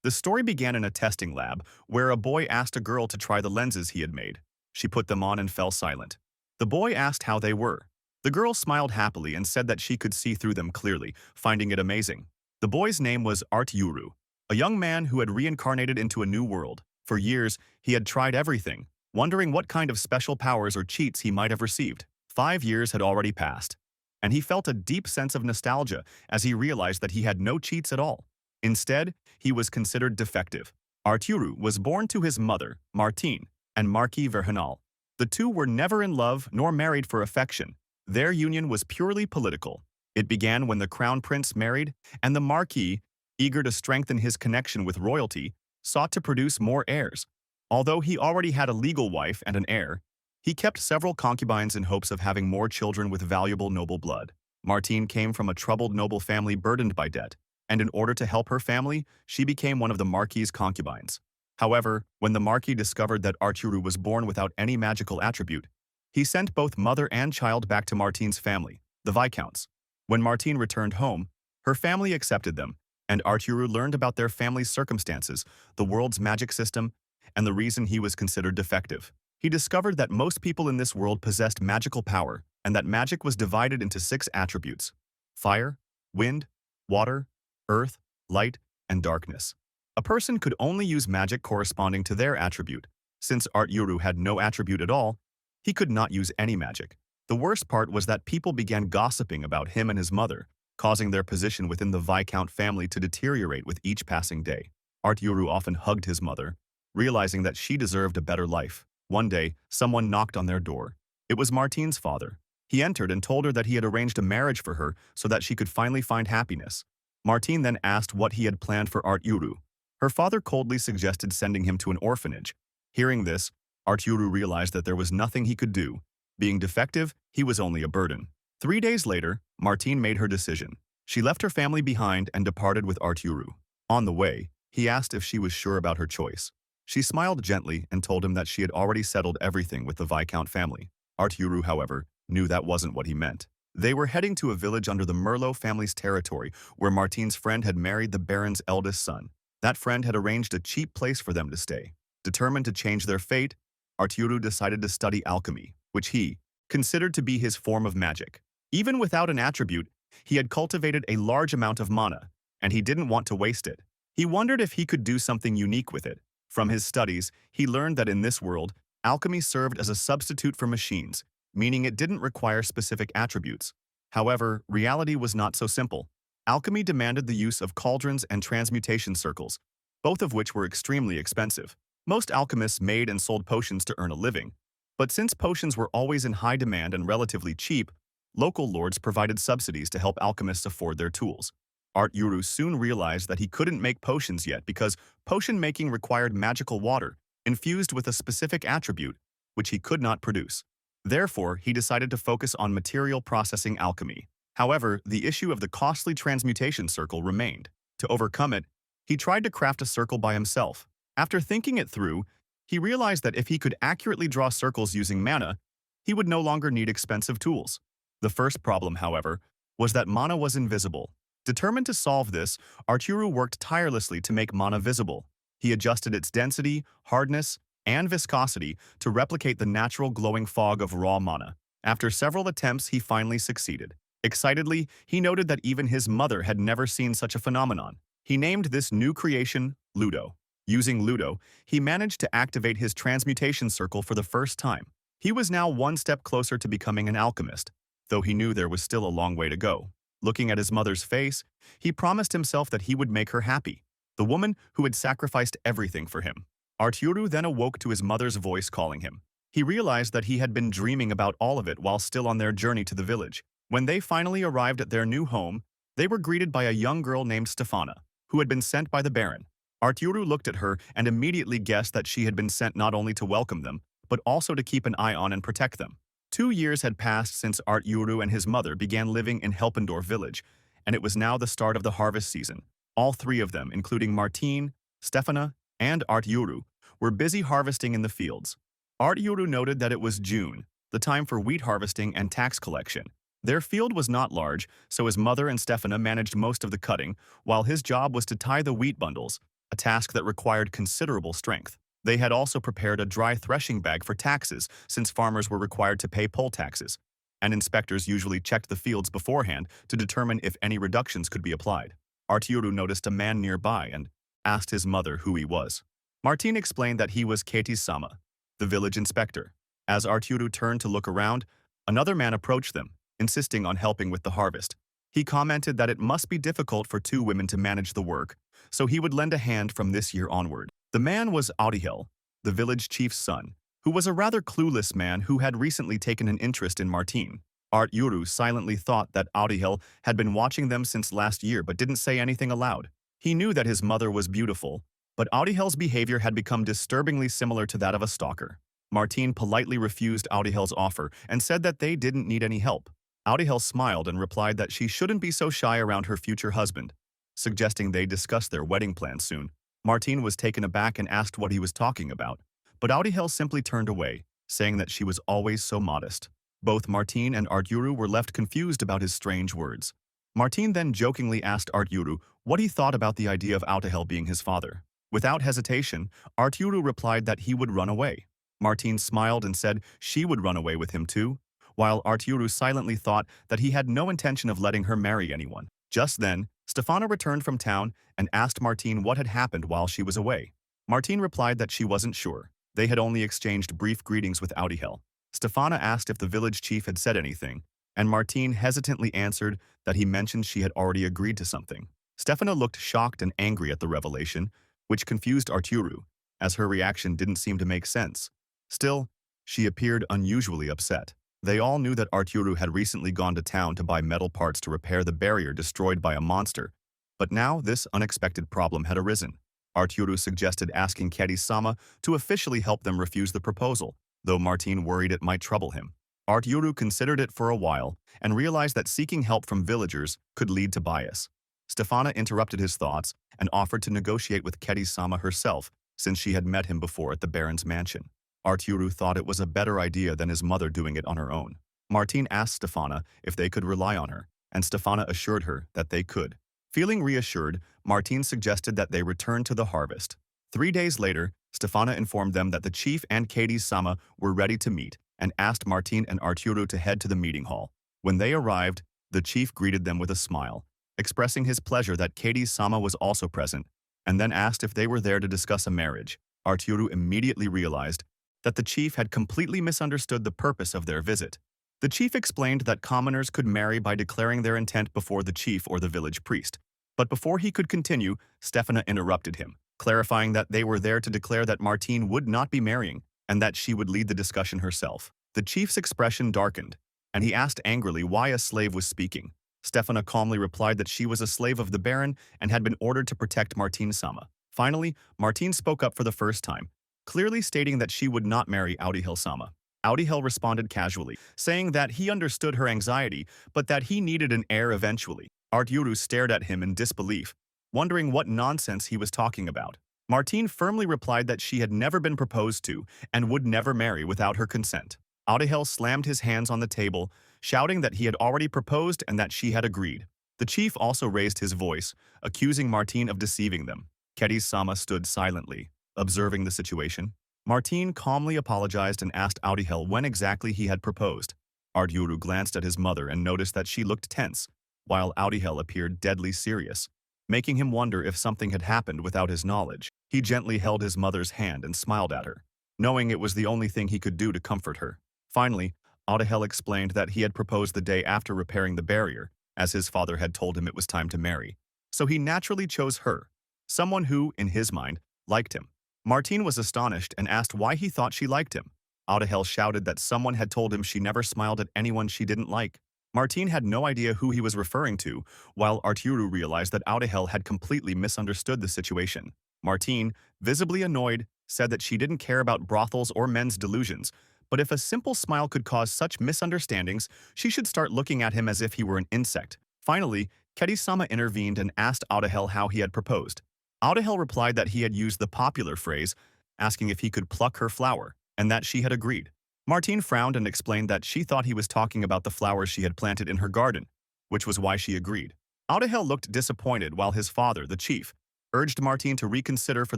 The story began in a testing lab, where a boy asked a girl to try the lenses he had made. She put them on and fell silent. The boy asked how they were. The girl smiled happily and said that she could see through them clearly, finding it amazing. The boy's name was Art Yuru, a young man who had reincarnated into a new world. For years, he had tried everything, wondering what kind of special powers or cheats he might have received. 5 years had already passed, and he felt a deep sense of nostalgia as he realized that he had no cheats at all. Instead, he was considered defective. Arturu was born to his mother, Martine, and Marquis Verhanal. The two were never in love nor married for affection. Their union was purely political. It began when the crown prince married, and the Marquis, eager to strengthen his connection with royalty, sought to produce more heirs. Although he already had a legal wife and an heir, he kept several concubines in hopes of having more children with valuable noble blood. Martine came from a troubled noble family burdened by debt, and in order to help her family, she became one of the Marquis's concubines. However, when the Marquis discovered that Arturu was born without any magical attribute, he sent both mother and child back to Martine's family, the Viscounts. When Martine returned home, her family accepted them, and Arturu learned about their family's circumstances, the world's magic system, and the reason he was considered defective. He discovered that most people in this world possessed magical power, and that magic was divided into 6 attributes: fire, wind, water, earth, light, and darkness. A person could only use magic corresponding to their attribute. Since Arturu had no attribute at all, he could not use any magic. The worst part was that people began gossiping about him and his mother, causing their position within the Viscount family to deteriorate with each passing day. Arturu often hugged his mother, realizing that she deserved a better life. One day, someone knocked on their door. It was Martine's father. He entered and told her that he had arranged a marriage for her so that she could finally find happiness. Martine then asked what he had planned for Arturu. Her father coldly suggested sending him to an orphanage. Hearing this, Arturu realized that there was nothing he could do. Being defective, he was only a burden. 3 days later, Martine made her decision. She left her family behind and departed with Arturu. On the way, he asked if she was sure about her choice. She smiled gently and told him that she had already settled everything with the Viscount family. Arturu, however, knew that wasn't what he meant. They were heading to a village under the Merlot family's territory where Martine's friend had married the Baron's eldest son. That friend had arranged a cheap place for them to stay. Determined to change their fate, Arturu decided to study alchemy, which he considered to be his form of magic. Even without an attribute, he had cultivated a large amount of mana, and he didn't want to waste it. He wondered if he could do something unique with it. From his studies, he learned that in this world, alchemy served as a substitute for machines, meaning it didn't require specific attributes. However, reality was not so simple. Alchemy demanded the use of cauldrons and transmutation circles, both of which were extremely expensive. Most alchemists made and sold potions to earn a living, but since potions were always in high demand and relatively cheap, local lords provided subsidies to help alchemists afford their tools. Arturu soon realized that he couldn't make potions yet because potion making required magical water, infused with a specific attribute, which he could not produce. Therefore, he decided to focus on material processing alchemy. However, the issue of the costly transmutation circle remained. To overcome it, he tried to craft a circle by himself. After thinking it through, he realized that if he could accurately draw circles using mana, he would no longer need expensive tools. The first problem, however, was that mana was invisible. Determined to solve this, Arturu worked tirelessly to make mana visible. He adjusted its density, hardness, and viscosity to replicate the natural glowing fog of raw mana. After several attempts, he finally succeeded. Excitedly, he noted that even his mother had never seen such a phenomenon. He named this new creation Ludo. Using Ludo, he managed to activate his transmutation circle for the first time. He was now one step closer to becoming an alchemist, though he knew there was still a long way to go. Looking at his mother's face, he promised himself that he would make her happy, the woman who had sacrificed everything for him. Arturu then awoke to his mother's voice calling him. He realized that he had been dreaming about all of it while still on their journey to the village. When they finally arrived at their new home, they were greeted by a young girl named Stefana, who had been sent by the Baron. Arturu looked at her and immediately guessed that she had been sent not only to welcome them, but also to keep an eye on and protect them. 2 years had passed since Arturu and his mother began living in Helpendorf village, and it was now the start of the harvest season. All 3 of them, including Martine, Stefana, and Arturu, were busy harvesting in the fields. Arturu noted that it was June, the time for wheat harvesting and tax collection. Their field was not large, so his mother and Stefana managed most of the cutting, while his job was to tie the wheat bundles. a task that required considerable strength. They had also prepared a dry threshing bag for taxes, since farmers were required to pay poll taxes, and inspectors usually checked the fields beforehand to determine if any reductions could be applied. Arturo noticed a man nearby and asked his mother who he was. Martin explained that he was Katie-sama, the village inspector. As Arturo turned to look around, another man approached them, insisting on helping with the harvest. He commented that it must be difficult for two women to manage the work, so he would lend a hand from this year onward. The man was Audihel, the village chief's son, who was a rather clueless man who had recently taken an interest in Martin. Arturo silently thought that Audihel had been watching them since last year but didn't say anything aloud. He knew that his mother was beautiful, but Audihel's behavior had become disturbingly similar to that of a stalker. Martin politely refused Audihel's offer and said that they didn't need any help. Audihel smiled and replied that she shouldn't be so shy around her future husband, suggesting they discuss their wedding plans soon. Martin was taken aback and asked what he was talking about, but Audihel simply turned away, saying that she was always so modest. Both Martin and Arturo were left confused about his strange words. Martin then jokingly asked Arturo what he thought about the idea of Audihel being his father. Without hesitation, Arturo replied that he would run away. Martin smiled and said she would run away with him too, while Arturo silently thought that he had no intention of letting her marry anyone. Just then, Stefana returned from town and asked Martin what had happened while she was away. Martin replied that she wasn't sure. They had only exchanged brief greetings with Audihel. Stefana asked if the village chief had said anything, and Martin hesitantly answered that he mentioned she had already agreed to something. Stefana looked shocked and angry at the revelation, which confused Arturo, as her reaction didn't seem to make sense. Still, she appeared unusually upset. They all knew that Arturo had recently gone to town to buy metal parts to repair the barrier destroyed by a monster, but now this unexpected problem had arisen. Arturo suggested asking Katie-sama to officially help them refuse the proposal, though Martin worried it might trouble him. Arturo considered it for a while and realized that seeking help from villagers could lead to bias. Stefana interrupted his thoughts and offered to negotiate with Katie-sama herself, since she had met him before at the Baron's mansion. Arturo thought it was a better idea than his mother doing it on her own. Martin asked Stefana if they could rely on her, and Stefana assured her that they could. Feeling reassured, Martin suggested that they return to the harvest. 3 days later, Stefana informed them that the chief and Katie-sama were ready to meet and asked Martin and Arturo to head to the meeting hall. When they arrived, the chief greeted them with a smile, expressing his pleasure that Katie-sama was also present, and then asked if they were there to discuss a marriage. Arturo immediately realized that the chief had completely misunderstood the purpose of their visit. The chief explained that commoners could marry by declaring their intent before the chief or the village priest. But before he could continue, Stefana interrupted him, clarifying that they were there to declare that Martin would not be marrying and that she would lead the discussion herself. The chief's expression darkened, and he asked angrily why a slave was speaking. Stefana calmly replied that she was a slave of the Baron and had been ordered to protect Martin-sama. Finally, Martin spoke up for the first time, clearly stating that she would not marry Audihel-sama. Audihel responded casually, saying that he understood her anxiety, but that he needed an heir eventually. Arturo stared at him in disbelief, wondering what nonsense he was talking about. Martin firmly replied that she had never been proposed to and would never marry without her consent. Audihel slammed his hands on the table, shouting that he had already proposed and that she had agreed. The chief also raised his voice, accusing Martin of deceiving them. Katie-sama stood silently, observing the situation. Martin calmly apologized and asked Audihel when exactly he had proposed. Arturo glanced at his mother and noticed that she looked tense, while Audihel appeared deadly serious, making him wonder if something had happened without his knowledge. He gently held his mother's hand and smiled at her, knowing it was the only thing he could do to comfort her. Finally, Audihel explained that he had proposed the day after repairing the barrier, as his father had told him it was time to marry. So he naturally chose her, someone who, in his mind, liked him. Martin was astonished and asked why he thought she liked him. Audihel shouted that someone had told him she never smiled at anyone she didn't like. Martin had no idea who he was referring to, while Arturo realized that Audihel had completely misunderstood the situation. Martin, visibly annoyed, said that she didn't care about brothels or men's delusions, but if a simple smile could cause such misunderstandings, she should start looking at him as if he were an insect. Finally, Katie-sama intervened and asked Audihel how he had proposed. Audihel replied that he had used the popular phrase, asking if he could pluck her flower, and that she had agreed. Martin frowned and explained that she thought he was talking about the flowers she had planted in her garden, which was why she agreed. Audihel looked disappointed while his father, the chief, urged Martine to reconsider for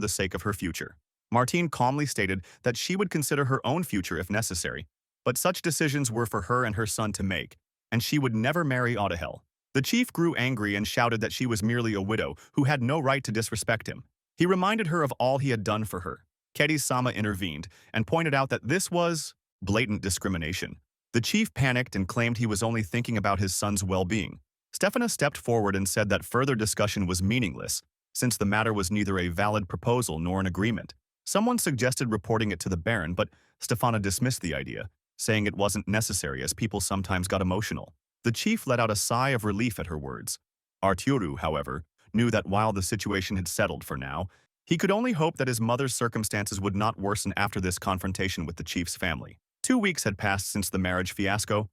the sake of her future. Martine calmly stated that she would consider her own future if necessary, but such decisions were for her and her son to make, and she would never marry Audihel. The chief grew angry and shouted that she was merely a widow who had no right to disrespect him. He reminded her of all he had done for her. Kedi-sama intervened and pointed out that this was blatant discrimination. The chief panicked and claimed he was only thinking about his son's well-being. Stefana stepped forward and said that further discussion was meaningless, since the matter was neither a valid proposal nor an agreement. Someone suggested reporting it to the Baron, but Stefana dismissed the idea, saying it wasn't necessary as people sometimes got emotional. The chief let out a sigh of relief at her words. Arturo, however, knew that while the situation had settled for now, he could only hope that his mother's circumstances would not worsen after this confrontation with the chief's family. 2 weeks had passed since the marriage fiasco,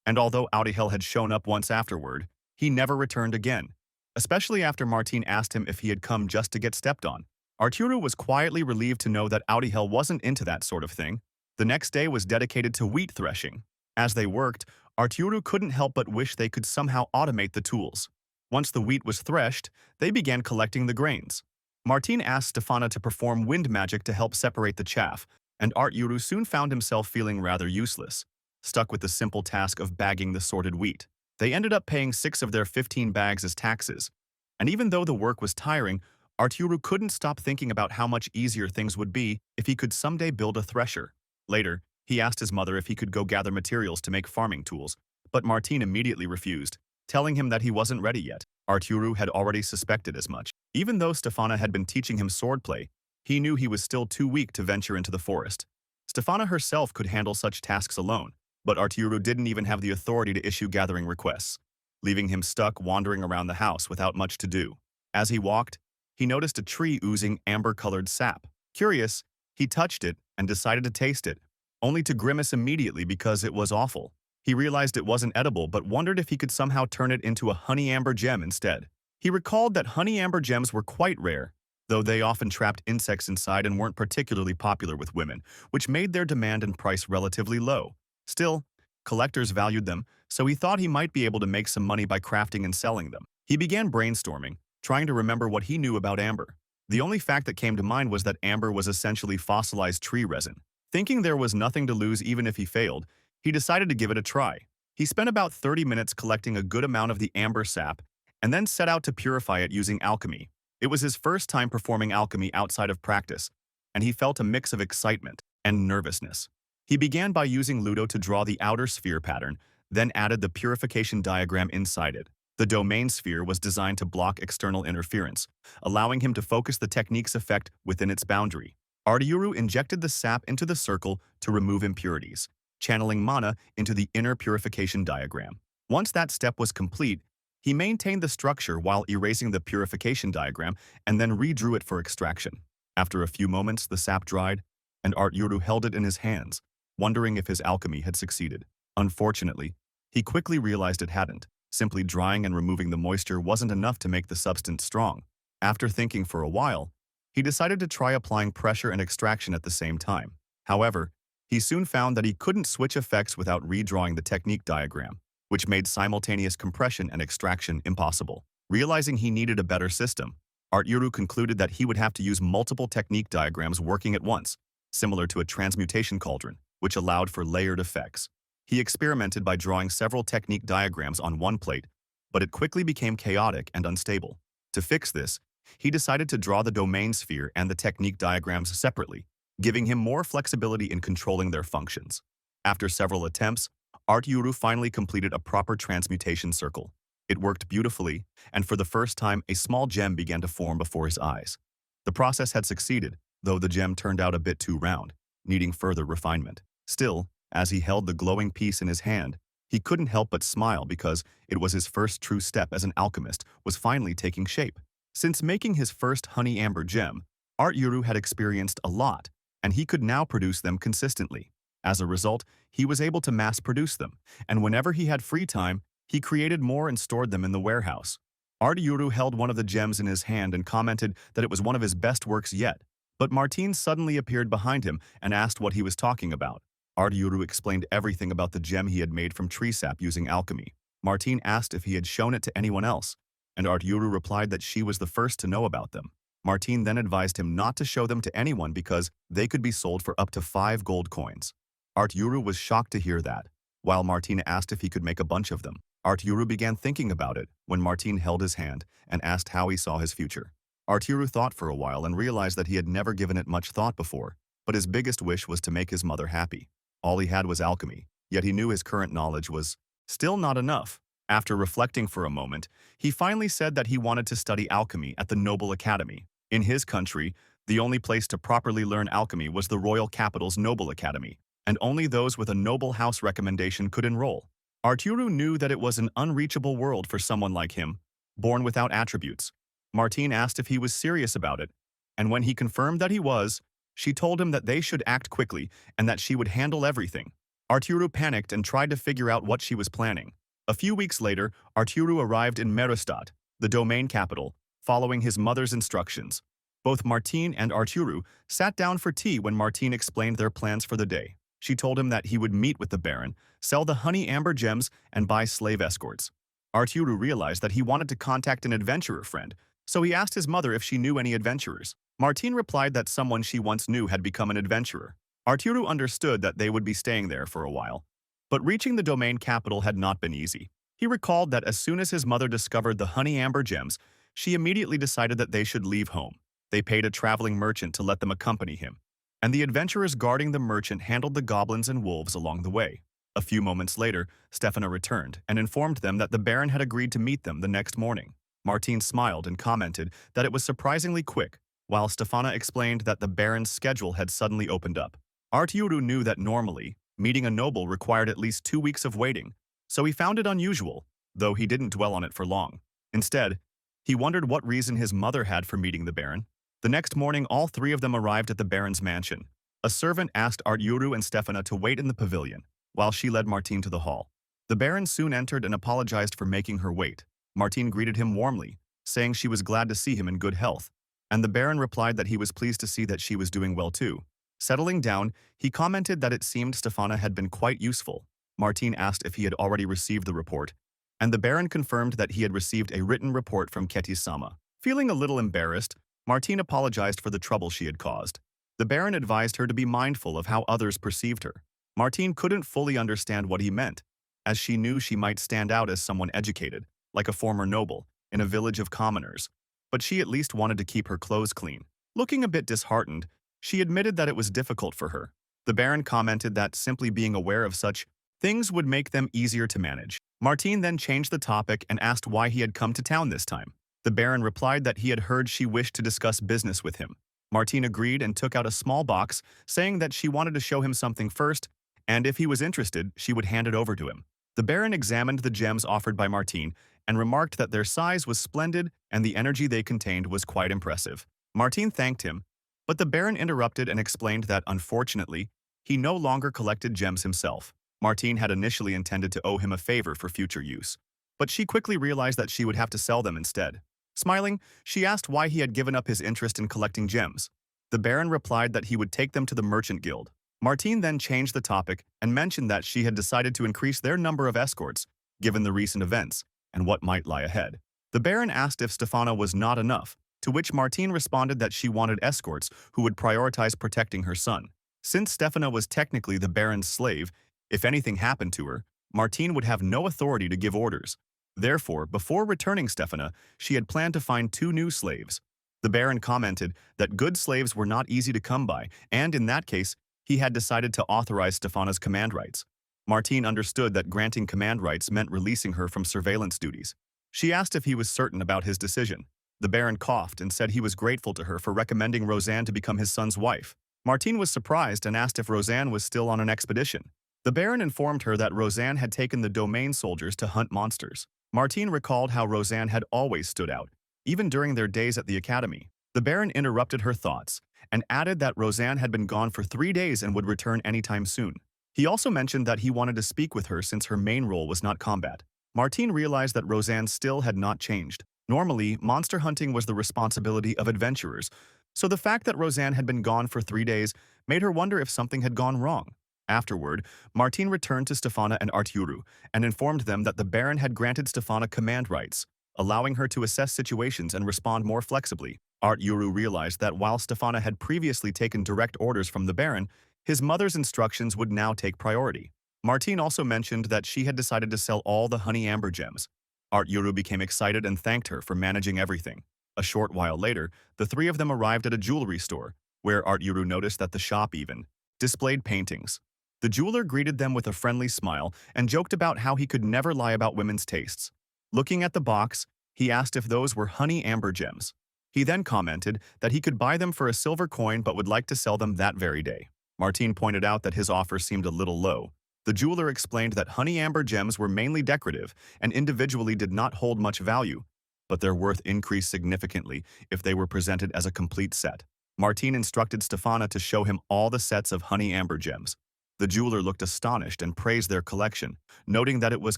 and although Audihel had shown up once afterward, he never returned again, especially after Martine asked him if he had come just to get stepped on. Arturo was quietly relieved to know that Audihel wasn't into that sort of thing. The next day was dedicated to wheat threshing. As they worked, Arturo couldn't help but wish they could somehow automate the tools. Once the wheat was threshed, they began collecting the grains. Martine asked Stefana to perform wind magic to help separate the chaff, and Arturo soon found himself feeling rather useless, stuck with the simple task of bagging the sorted wheat. They ended up paying 6 of their 15 bags as taxes, and even though the work was tiring, Arturo couldn't stop thinking about how much easier things would be if he could someday build a thresher. Later, he asked his mother if he could go gather materials to make farming tools, but Martine immediately refused, telling him that he wasn't ready yet. Arturo had already suspected as much. Even though Stefana had been teaching him swordplay, he knew he was still too weak to venture into the forest. Stefana herself could handle such tasks alone, but Arturo didn't even have the authority to issue gathering requests, leaving him stuck wandering around the house without much to do. As he walked, he noticed a tree oozing amber-colored sap. Curious, he touched it and decided to taste it, only to grimace immediately because it was awful. He realized it wasn't edible but wondered if he could somehow turn it into a honey amber gem instead. He recalled that honey amber gems were quite rare, though they often trapped insects inside and weren't particularly popular with women, which made their demand and price relatively low. Still, collectors valued them, so he thought he might be able to make some money by crafting and selling them. He began brainstorming, trying to remember what he knew about amber. The only fact that came to mind was that amber was essentially fossilized tree resin. Thinking there was nothing to lose even if he failed, he decided to give it a try. He spent about 30 minutes collecting a good amount of the amber sap and then set out to purify it using alchemy. It was his first time performing alchemy outside of practice, and he felt a mix of excitement and nervousness. He began by using Ludo to draw the outer sphere pattern, then added the purification diagram inside it. The domain sphere was designed to block external interference, allowing him to focus the technique's effect within its boundary. Arturo injected the sap into the circle to remove impurities, channeling mana into the inner purification diagram. Once that step was complete, he maintained the structure while erasing the purification diagram and then redrew it for extraction. After a few moments, the sap dried, and Arturo held it in his hands, wondering if his alchemy had succeeded. Unfortunately, he quickly realized it hadn't. Simply drying and removing the moisture wasn't enough to make the substance strong. After thinking for a while, he decided to try applying pressure and extraction at the same time. However, he soon found that he couldn't switch effects without redrawing the technique diagram, which made simultaneous compression and extraction impossible. Realizing he needed a better system, Arturo concluded that he would have to use multiple technique diagrams working at once, similar to a transmutation cauldron, which allowed for layered effects. He experimented by drawing several technique diagrams on one plate, but it quickly became chaotic and unstable. To fix this, he decided to draw the domain sphere and the technique diagrams separately, giving him more flexibility in controlling their functions. After several attempts, Arturo finally completed a proper transmutation circle. It worked beautifully, and for the first time, a small gem began to form before his eyes. The process had succeeded, though the gem turned out a bit too round, needing further refinement. Still, as he held the glowing piece in his hand, he couldn't help but smile because it was his first true step as an alchemist was finally taking shape. Since making his first honey amber gem, Arturo had experienced a lot, and he could now produce them consistently. As a result, he was able to mass-produce them, and whenever he had free time, he created more and stored them in the warehouse. Arturo held one of the gems in his hand and commented that it was one of his best works yet, but Martine suddenly appeared behind him and asked what he was talking about. Arturo explained everything about the gem he had made from tree sap using alchemy. Martine asked if he had shown it to anyone else, and Arturo replied that she was the first to know about them. Martin then advised him not to show them to anyone because they could be sold for up to 5 gold coins. Arturo was shocked to hear that, while Martin asked if he could make a bunch of them. Arturo began thinking about it when Martin held his hand and asked how he saw his future. Arturo thought for a while and realized that he had never given it much thought before, but his biggest wish was to make his mother happy. All he had was alchemy, yet he knew his current knowledge was still not enough. After reflecting for a moment, he finally said that he wanted to study alchemy at the Noble Academy. In his country, the only place to properly learn alchemy was the royal capital's Noble Academy, and only those with a noble house recommendation could enroll. Arturo knew that it was an unreachable world for someone like him, born without attributes. Martin asked if he was serious about it, and when he confirmed that he was, she told him that they should act quickly and that she would handle everything. Arturo panicked and tried to figure out what she was planning. A few weeks later, Arturo arrived in Merestadt, the domain capital, following his mother's instructions. Both Martin and Arturo sat down for tea when Martin explained their plans for the day. She told him that he would meet with the Baron, sell the honey amber gems, and buy slave escorts. Arturo realized that he wanted to contact an adventurer friend, so he asked his mother if she knew any adventurers. Martin replied that someone she once knew had become an adventurer. Arturo understood that they would be staying there for a while. But reaching the domain capital had not been easy. He recalled that as soon as his mother discovered the honey amber gems, she immediately decided that they should leave home. They paid a traveling merchant to let them accompany him, and the adventurers guarding the merchant handled the goblins and wolves along the way. A few moments later, Stefana returned and informed them that the Baron had agreed to meet them the next morning. Martin smiled and commented that it was surprisingly quick, while Stefana explained that the Baron's schedule had suddenly opened up. Arturo knew that normally, meeting a noble required at least 2 weeks of waiting, so he found it unusual, though he didn't dwell on it for long. Instead, he wondered what reason his mother had for meeting the Baron. The next morning, all 3 of them arrived at the Baron's mansion. A servant asked Arturo and Stefana to wait in the pavilion, while she led Martin to the hall. The Baron soon entered and apologized for making her wait. Martin greeted him warmly, saying she was glad to see him in good health, and the Baron replied that he was pleased to see that she was doing well too. Settling down, he commented that it seemed Stefana had been quite useful. Martin asked if he had already received the report, and the Baron confirmed that he had received a written report from Keti-sama. Feeling a little embarrassed, Martin apologized for the trouble she had caused. The Baron advised her to be mindful of how others perceived her. Martin couldn't fully understand what he meant, as she knew she might stand out as someone educated, like a former noble, in a village of commoners, but she at least wanted to keep her clothes clean. Looking a bit disheartened, she admitted that it was difficult for her. The Baron commented that simply being aware of such things would make them easier to manage. Martin then changed the topic and asked why he had come to town this time. The Baron replied that he had heard she wished to discuss business with him. Martin agreed and took out a small box, saying that she wanted to show him something first, and if he was interested, she would hand it over to him. The Baron examined the gems offered by Martin and remarked that their size was splendid and the energy they contained was quite impressive. Martin thanked him, but the Baron interrupted and explained that, unfortunately, he no longer collected gems himself. Martin had initially intended to owe him a favor for future use, but she quickly realized that she would have to sell them instead. Smiling, she asked why he had given up his interest in collecting gems. The Baron replied that he would take them to the Merchant Guild. Martin then changed the topic and mentioned that she had decided to increase their number of escorts, given the recent events and what might lie ahead. The Baron asked if Stefana was not enough, to which Martin responded that she wanted escorts who would prioritize protecting her son. Since Stefana was technically the Baron's slave, if anything happened to her, Martin would have no authority to give orders. Therefore, before returning Stefana, she had planned to find 2 new slaves. The Baron commented that good slaves were not easy to come by, and in that case, he had decided to authorize Stefana's command rights. Martin understood that granting command rights meant releasing her from surveillance duties. She asked if he was certain about his decision. The Baron coughed and said he was grateful to her for recommending Roseanne to become his son's wife. Martin was surprised and asked if Roseanne was still on an expedition. The Baron informed her that Roseanne had taken the domain soldiers to hunt monsters. Martin recalled how Roseanne had always stood out, even during their days at the academy. The Baron interrupted her thoughts and added that Roseanne had been gone for 3 days and would return anytime soon. He also mentioned that he wanted to speak with her since her main role was not combat. Martin realized that Roseanne still had not changed. Normally, monster hunting was the responsibility of adventurers, so the fact that Roseanne had been gone for 3 days made her wonder if something had gone wrong. Afterward, Martin returned to Stefana and Arturo and informed them that the Baron had granted Stefana command rights, allowing her to assess situations and respond more flexibly. Yuru realized that while Stefana had previously taken direct orders from the Baron, his mother's instructions would now take priority. Martine also mentioned that she had decided to sell all the honey amber gems. Yuru became excited and thanked her for managing everything. A short while later, the three of them arrived at a jewelry store, where Yuru noticed that the shop even displayed paintings. The jeweler greeted them with a friendly smile and joked about how he could never lie about women's tastes. Looking at the box, he asked if those were honey amber gems. He then commented that he could buy them for a silver coin but would like to sell them that very day. Martine pointed out that his offer seemed a little low. The jeweler explained that honey amber gems were mainly decorative and individually did not hold much value, but their worth increased significantly if they were presented as a complete set. Martine instructed Stefana to show him all the sets of honey amber gems. The jeweler looked astonished and praised their collection, noting that it was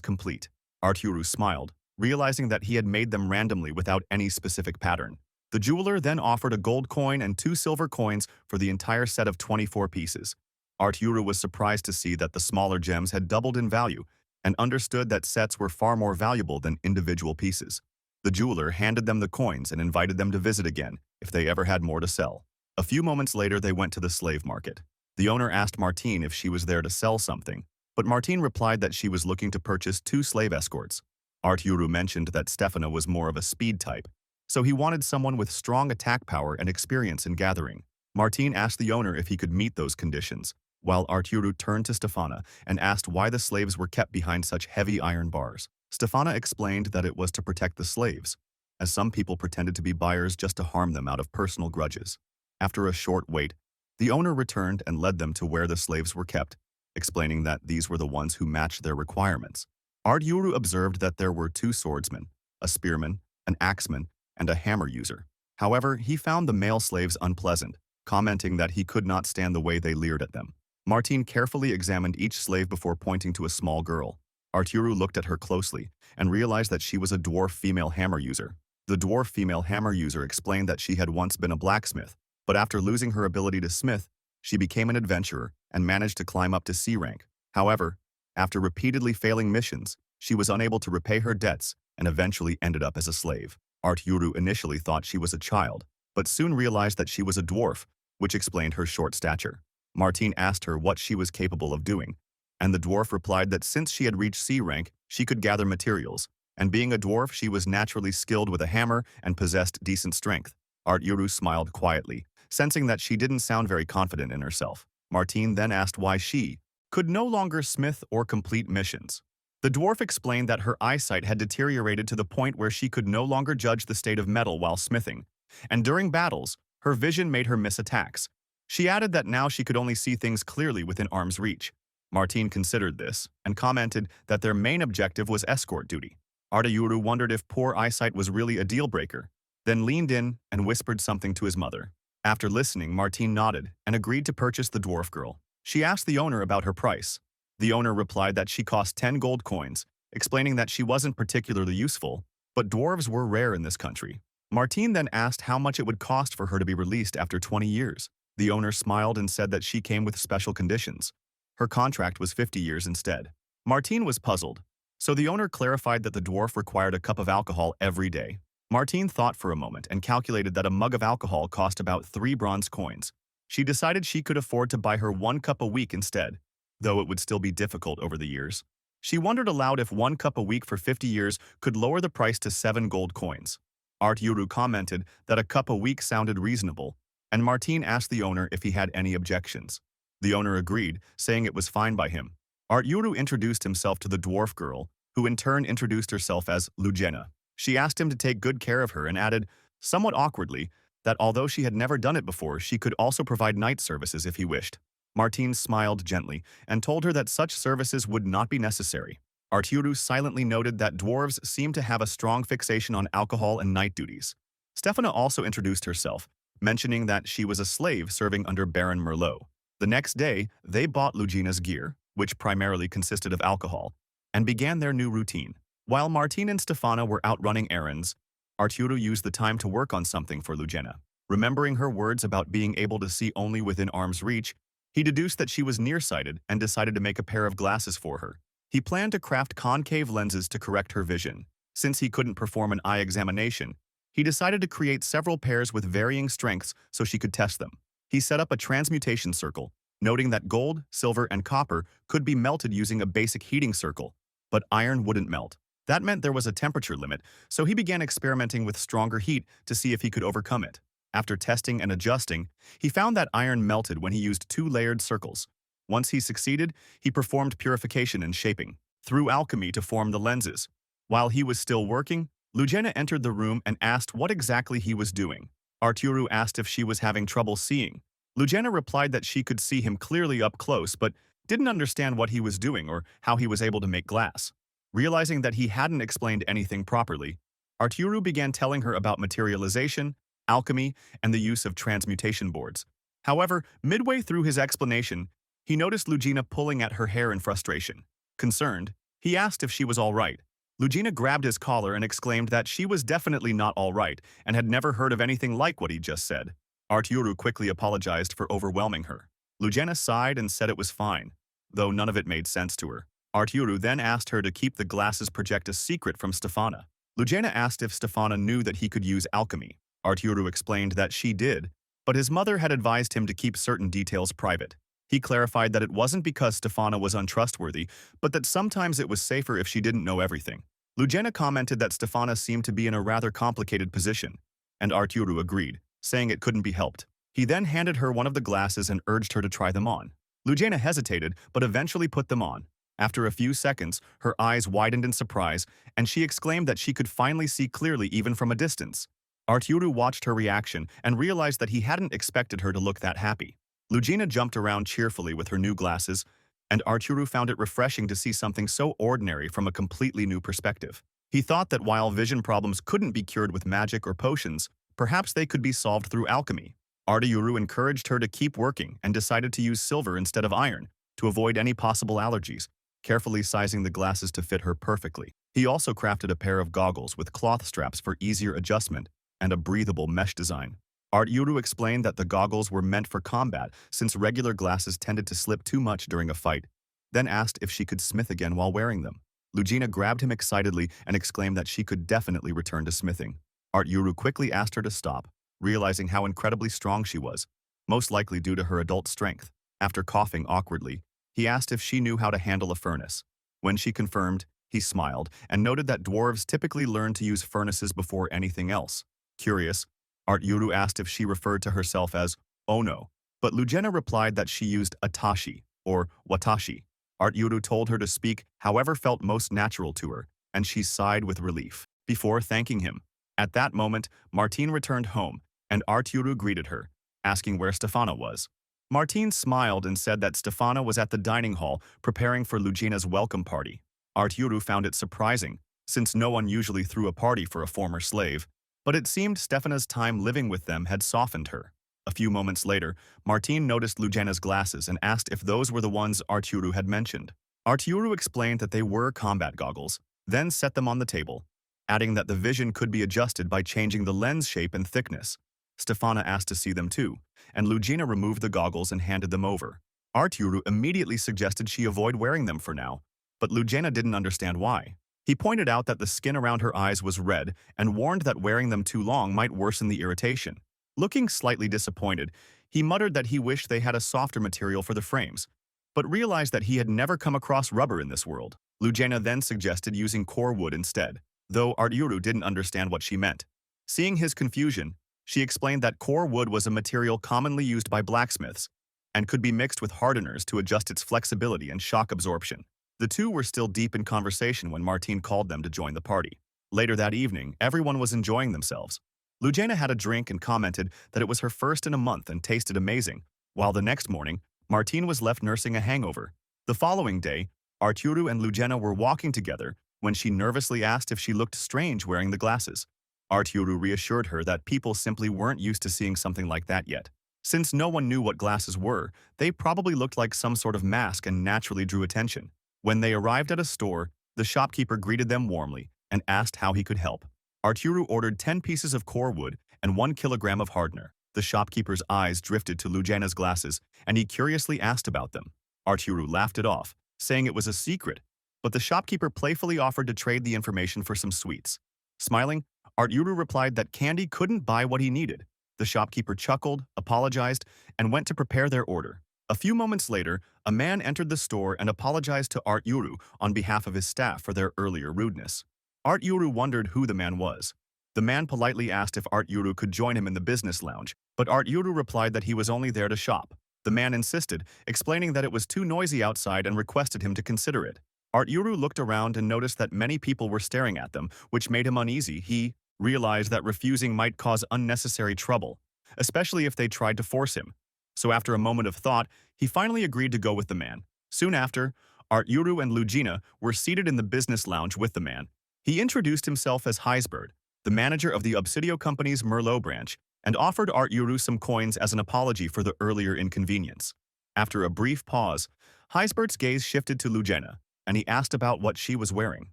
complete. Yuru smiled, realizing that he had made them randomly without any specific pattern. The jeweler then offered a gold coin and 2 silver coins for the entire set of 24 pieces. Yuru was surprised to see that the smaller gems had doubled in value and understood that sets were far more valuable than individual pieces. The jeweler handed them the coins and invited them to visit again if they ever had more to sell. A few moments later, they went to the slave market. The owner asked Martine if she was there to sell something, but Martine replied that she was looking to purchase 2 slave escorts. Yuru mentioned that Stefana was more of a speed type, so he wanted someone with strong attack power and experience in gathering. Martine asked the owner if he could meet those conditions, while Yuru turned to Stefana and asked why the slaves were kept behind such heavy iron bars. Stefana explained that it was to protect the slaves, as some people pretended to be buyers just to harm them out of personal grudges. After a short wait, the owner returned and led them to where the slaves were kept, explaining that these were the ones who matched their requirements. Yuru observed that there were 2 swordsmen, a spearman, an axeman, and a hammer user. However, he found the male slaves unpleasant, commenting that he could not stand the way they leered at them. Martine carefully examined each slave before pointing to a small girl. Yuru looked at her closely and realized that she was a dwarf female hammer user. The dwarf female hammer user explained that she had once been a blacksmith, but after losing her ability to smith, she became an adventurer and managed to climb up to C rank. However, after repeatedly failing missions, she was unable to repay her debts and eventually ended up as a slave. Yuru initially thought she was a child, but soon realized that she was a dwarf, which explained her short stature. Martine asked her what she was capable of doing, and the dwarf replied that since she had reached C rank, she could gather materials, and being a dwarf, she was naturally skilled with a hammer and possessed decent strength. Yuru smiled quietly, sensing that she didn't sound very confident in herself. Martine then asked why she could no longer smith or complete missions. The dwarf explained that her eyesight had deteriorated to the point where she could no longer judge the state of metal while smithing, and during battles, her vision made her miss attacks. She added that now she could only see things clearly within arm's reach. Martine considered this and commented that their main objective was escort duty. Yuru wondered if poor eyesight was really a deal-breaker, then leaned in and whispered something to his mother. After listening, Martine nodded and agreed to purchase the dwarf girl. She asked the owner about her price. The owner replied that she cost 10 gold coins, explaining that she wasn't particularly useful, but dwarves were rare in this country. Martine then asked how much it would cost for her to be released after 20 years. The owner smiled and said that she came with special conditions. Her contract was 50 years instead. Martine was puzzled, so the owner clarified that the dwarf required a cup of alcohol every day. Martine thought for a moment and calculated that a mug of alcohol cost about 3 bronze coins. She decided she could afford to buy her 1 cup a week instead, though it would still be difficult over the years. She wondered aloud if 1 cup a week for 50 years could lower the price to 7 gold coins. Yuru commented that a cup a week sounded reasonable, and Martine asked the owner if he had any objections. The owner agreed, saying it was fine by him. Yuru introduced himself to the dwarf girl, who in turn introduced herself as Lugena. She asked him to take good care of her and added, somewhat awkwardly, that although she had never done it before, she could also provide night services if he wished. Martine smiled gently and told her that such services would not be necessary. Yuru silently noted that dwarves seemed to have a strong fixation on alcohol and night duties. Stefana also introduced herself, mentioning that she was a slave serving under Baron Merlot. The next day, they bought Lugena's gear, which primarily consisted of alcohol, and began their new routine. While Martine and Stefana were out running errands, Yuru used the time to work on something for Lugena. Remembering her words about being able to see only within arm's reach, he deduced that she was nearsighted and decided to make a pair of glasses for her. He planned to craft concave lenses to correct her vision. Since he couldn't perform an eye examination, He decided to create several pairs with varying strengths so she could test them. He set up a transmutation circle, noting that gold, silver, and copper could be melted using a basic heating circle, but iron wouldn't melt. That meant there was a temperature limit, so he began experimenting with stronger heat to see if he could overcome it. After testing and adjusting, he found that iron melted when he used two layered circles. Once he succeeded, he performed purification and shaping, through alchemy to form the lenses. While he was still working, Lugena entered the room and asked what exactly he was doing. Arturo asked if she was having trouble seeing. Lugena replied that she could see him clearly up close, but didn't understand what he was doing or how he was able to make glass. Realizing that he hadn't explained anything properly, Arturo began telling her about materialization, alchemy, and the use of transmutation boards. However, midway through his explanation, he noticed Lugena pulling at her hair in frustration. Concerned, he asked if she was all right. Lugena grabbed his collar and exclaimed that she was definitely not all right and had never heard of anything like what he just said. Arturo quickly apologized for overwhelming her. Lugena sighed and said it was fine, though none of it made sense to her. Arturo then asked her to keep the glasses project a secret from Stefana. Lugena asked if Stefana knew that he could use alchemy. Arturo explained that she did, but his mother had advised him to keep certain details private. He clarified that it wasn't because Stefana was untrustworthy, but that sometimes it was safer if she didn't know everything. Lugena commented that Stefana seemed to be in a rather complicated position, and Arturo agreed, saying it couldn't be helped. He then handed her one of the glasses and urged her to try them on. Lugena hesitated, but eventually put them on. After a few seconds, her eyes widened in surprise, and she exclaimed that she could finally see clearly even from a distance. Arturo watched her reaction and realized that he hadn't expected her to look that happy. Lugena jumped around cheerfully with her new glasses, and Arturo found it refreshing to see something so ordinary from a completely new perspective. He thought that while vision problems couldn't be cured with magic or potions, perhaps they could be solved through alchemy. Arturo encouraged her to keep working and decided to use silver instead of iron to avoid any possible allergies, carefully sizing the glasses to fit her perfectly. He also crafted a pair of goggles with cloth straps for easier adjustment and a breathable mesh design. Arturo explained that the goggles were meant for combat since regular glasses tended to slip too much during a fight, then asked if she could smith again while wearing them. Lugena grabbed him excitedly and exclaimed that she could definitely return to smithing. Arturo quickly asked her to stop, realizing how incredibly strong she was, most likely due to her adult strength. After coughing awkwardly, he asked if she knew how to handle a furnace. When she confirmed, he smiled and noted that dwarves typically learn to use furnaces before anything else. Curious, Arturo asked if she referred to herself as Ono, but Lugena replied that she used atashi, or watashi. Arturo told her to speak however felt most natural to her, and she sighed with relief, before thanking him. At that moment, Martine returned home, and Arturo greeted her, asking where Stefana was. Martine smiled and said that Stefana was at the dining hall preparing for Lugena's welcome party. Arturo found it surprising, since no one usually threw a party for a former slave, but it seemed Stefana's time living with them had softened her. A few moments later, Martine noticed Lugena's glasses and asked if those were the ones Arturo had mentioned. Arturo explained that they were combat goggles, then set them on the table, adding that the vision could be adjusted by changing the lens shape and thickness. Stefana asked to see them too, and Lugena removed the goggles and handed them over. Arturo immediately suggested she avoid wearing them for now, but Lugena didn't understand why. He pointed out that the skin around her eyes was red and warned that wearing them too long might worsen the irritation. Looking slightly disappointed, he muttered that he wished they had a softer material for the frames, but realized that he had never come across rubber in this world. Lugena then suggested using core wood instead, though Arturo didn't understand what she meant. Seeing his confusion, she explained that core wood was a material commonly used by blacksmiths and could be mixed with hardeners to adjust its flexibility and shock absorption. The two were still deep in conversation when Martine called them to join the party. Later that evening, everyone was enjoying themselves. Lugena had a drink and commented that it was her first in a month and tasted amazing, while the next morning, Martine was left nursing a hangover. The following day, Arturo and Lugena were walking together when she nervously asked if she looked strange wearing the glasses. Arturo reassured her that people simply weren't used to seeing something like that yet. Since no one knew what glasses were, they probably looked like some sort of mask and naturally drew attention. When they arrived at a store, the shopkeeper greeted them warmly and asked how he could help. Arturo ordered 10 pieces of core wood and 1 kilogram of hardener. The shopkeeper's eyes drifted to Lugena's glasses, and he curiously asked about them. Arturo laughed it off, saying it was a secret, but the shopkeeper playfully offered to trade the information for some sweets. Smiling, Arturo replied that candy couldn't buy what he needed. The shopkeeper chuckled, apologized, and went to prepare their order. A few moments later, a man entered the store and apologized to Arturo on behalf of his staff for their earlier rudeness. Arturo wondered who the man was. The man politely asked if Arturo could join him in the business lounge, but Arturo replied that he was only there to shop. The man insisted, explaining that it was too noisy outside and requested him to consider it. Arturo looked around and noticed that many people were staring at them, which made him uneasy. He realized that refusing might cause unnecessary trouble, especially if they tried to force him. So after a moment of thought, he finally agreed to go with the man. Soon after, Arturo and Lugina were seated in the business lounge with the man. He introduced himself as Heisbert, the manager of the Obsidio Company's Merlot branch, and offered Arturo some coins as an apology for the earlier inconvenience. After a brief pause, Heisbert's gaze shifted to Lugina, and he asked about what she was wearing.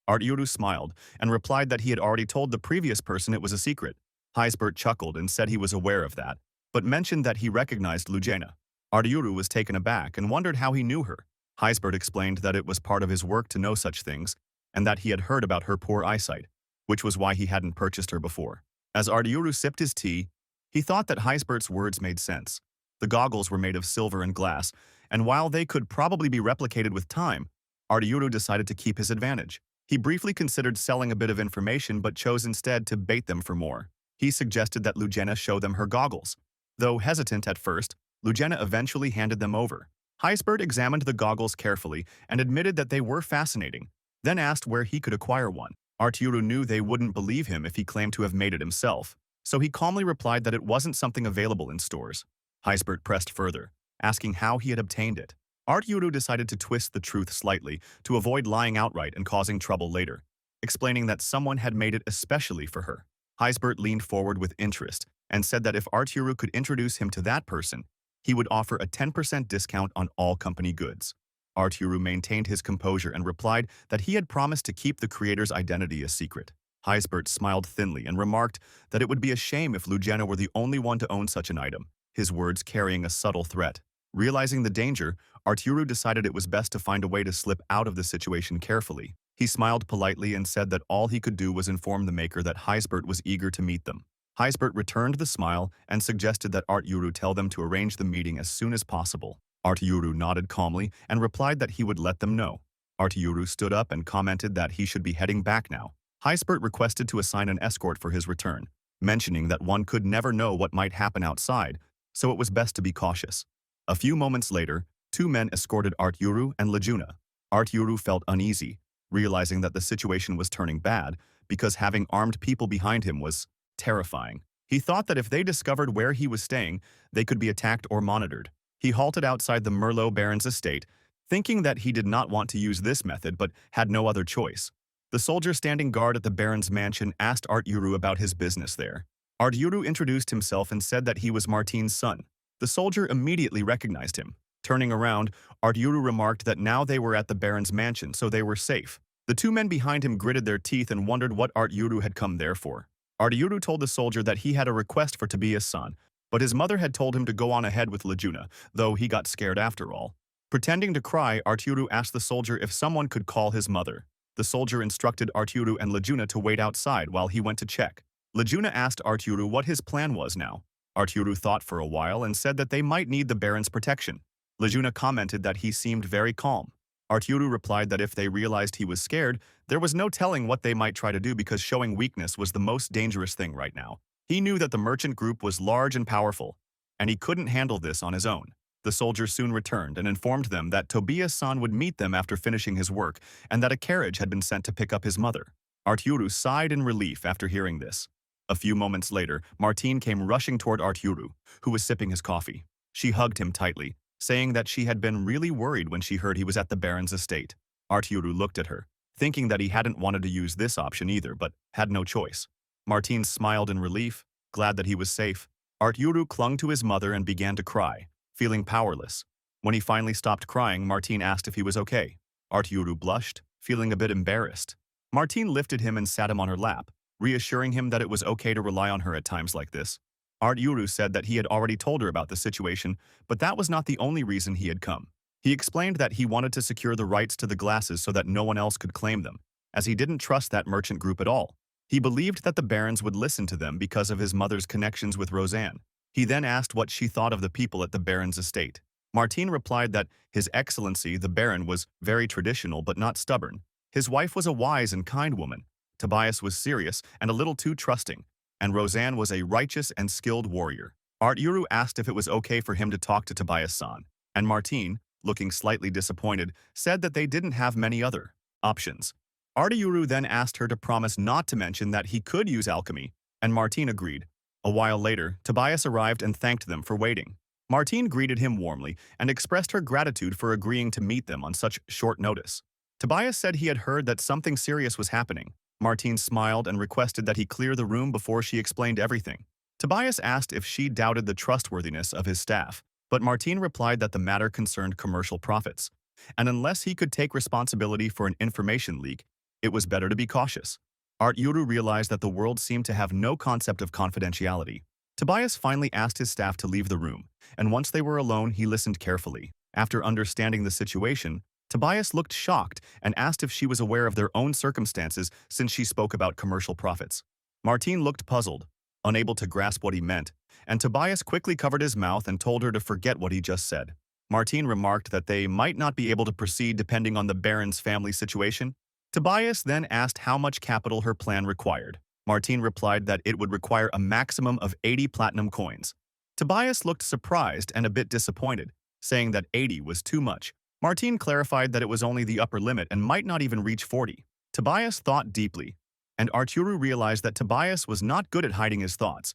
Arturo smiled and replied that he had already told the previous person it was a secret. Heisbert chuckled and said he was aware of that, but mentioned that he recognized Lugina. Arturo was taken aback and wondered how he knew her. Heisbert explained that it was part of his work to know such things, and that he had heard about her poor eyesight, which was why he hadn't purchased her before. As Arturo sipped his tea, he thought that Heisbert's words made sense. The goggles were made of silver and glass, and while they could probably be replicated with time, Arturo decided to keep his advantage. He briefly considered selling a bit of information but chose instead to bait them for more. He suggested that Lugina show them her goggles. Though hesitant at first, Lugina eventually handed them over. Heisbert examined the goggles carefully and admitted that they were fascinating, then asked where he could acquire one. Arturo knew they wouldn't believe him if he claimed to have made it himself, so he calmly replied that it wasn't something available in stores. Heisbert pressed further, asking how he had obtained it. Arturo decided to twist the truth slightly to avoid lying outright and causing trouble later, explaining that someone had made it especially for her. Heisbert leaned forward with interest and said that if Arturo could introduce him to that person, he would offer a 10% discount on all company goods. Arturo maintained his composure and replied that he had promised to keep the creator's identity a secret. Heisbert smiled thinly and remarked that it would be a shame if Lugina were the only one to own such an item, his words carrying a subtle threat. Realizing the danger, Arturo decided it was best to find a way to slip out of the situation carefully. He smiled politely and said that all he could do was inform the maker that Heisbert was eager to meet them. Heisbert returned the smile and suggested that Arturo tell them to arrange the meeting as soon as possible. Arturo nodded calmly and replied that he would let them know. Arturo stood up and commented that he should be heading back now. Heisbert requested to assign an escort for his return, mentioning that one could never know what might happen outside, so it was best to be cautious. A few moments later, two men escorted Arturo and Lugina. Arturo felt uneasy, realizing that the situation was turning bad because having armed people behind him was terrifying. He thought that if they discovered where he was staying, they could be attacked or monitored. He halted outside the Merlot Baron's estate, thinking that he did not want to use this method but had no other choice. The soldier standing guard at the Baron's mansion asked Arturo about his business there. Arturo introduced himself and said that he was Martin's son. The soldier immediately recognized him. Turning around, Arturo remarked that now they were at the Baron's mansion, so they were safe. The two men behind him gritted their teeth and wondered what Arturo had come there for. Arturo told the soldier that he had a request for Tobias-san, but his mother had told him to go on ahead with Lugina, though he got scared after all. Pretending to cry, Arturo asked the soldier if someone could call his mother. The soldier instructed Arturo and Lugina to wait outside while he went to check. Lugina asked Arturo what his plan was now. Arturo thought for a while and said that they might need the Baron's protection. Lugina commented that he seemed very calm. Arturo replied that if they realized he was scared, there was no telling what they might try to do because showing weakness was the most dangerous thing right now. He knew that the merchant group was large and powerful, and he couldn't handle this on his own. The soldier soon returned and informed them that Tobias-san would meet them after finishing his work and that a carriage had been sent to pick up his mother. Arturo sighed in relief after hearing this. A few moments later, Martine came rushing toward Arturo, who was sipping his coffee. She hugged him tightly, saying that she had been really worried when she heard he was at the Baron's estate. Arturo looked at her, thinking that he hadn't wanted to use this option either, but had no choice. Martine smiled in relief, glad that he was safe. Arturo clung to his mother and began to cry, feeling powerless. When he finally stopped crying, Martine asked if he was okay. Arturo blushed, feeling a bit embarrassed. Martine lifted him and sat him on her lap, reassuring him that it was okay to rely on her at times like this. Arturo said that he had already told her about the situation, but that was not the only reason he had come. He explained that he wanted to secure the rights to the glasses so that no one else could claim them, as he didn't trust that merchant group at all. He believed that the barons would listen to them because of his mother's connections with Roseanne. He then asked what she thought of the people at the baron's estate. Martine replied that His Excellency, the baron, was very traditional but not stubborn. His wife was a wise and kind woman. Tobias was serious and a little too trusting, and Roseanne was a righteous and skilled warrior. Arturo asked if it was okay for him to talk to Tobias-san, and Martine, looking slightly disappointed, said that they didn't have many other options. Arturo then asked her to promise not to mention that he could use alchemy, and Martine agreed. A while later, Tobias arrived and thanked them for waiting. Martine greeted him warmly and expressed her gratitude for agreeing to meet them on such short notice. Tobias said he had heard that something serious was happening. Martine smiled and requested that he clear the room before she explained everything. Tobias asked if she doubted the trustworthiness of his staff, but Martine replied that the matter concerned commercial profits, and unless he could take responsibility for an information leak, it was better to be cautious. Arturo realized that the world seemed to have no concept of confidentiality. Tobias finally asked his staff to leave the room, and once they were alone, he listened carefully. After understanding the situation, Tobias looked shocked and asked if she was aware of their own circumstances since she spoke about commercial profits. Martine looked puzzled, unable to grasp what he meant, and Tobias quickly covered his mouth and told her to forget what he just said. Martine remarked that they might not be able to proceed depending on the baron's family situation. Tobias then asked how much capital her plan required. Martine replied that it would require a maximum of 80 platinum coins. Tobias looked surprised and a bit disappointed, saying that 80 was too much. Martine clarified that it was only the upper limit and might not even reach 40. Tobias thought deeply, and Arturo realized that Tobias was not good at hiding his thoughts.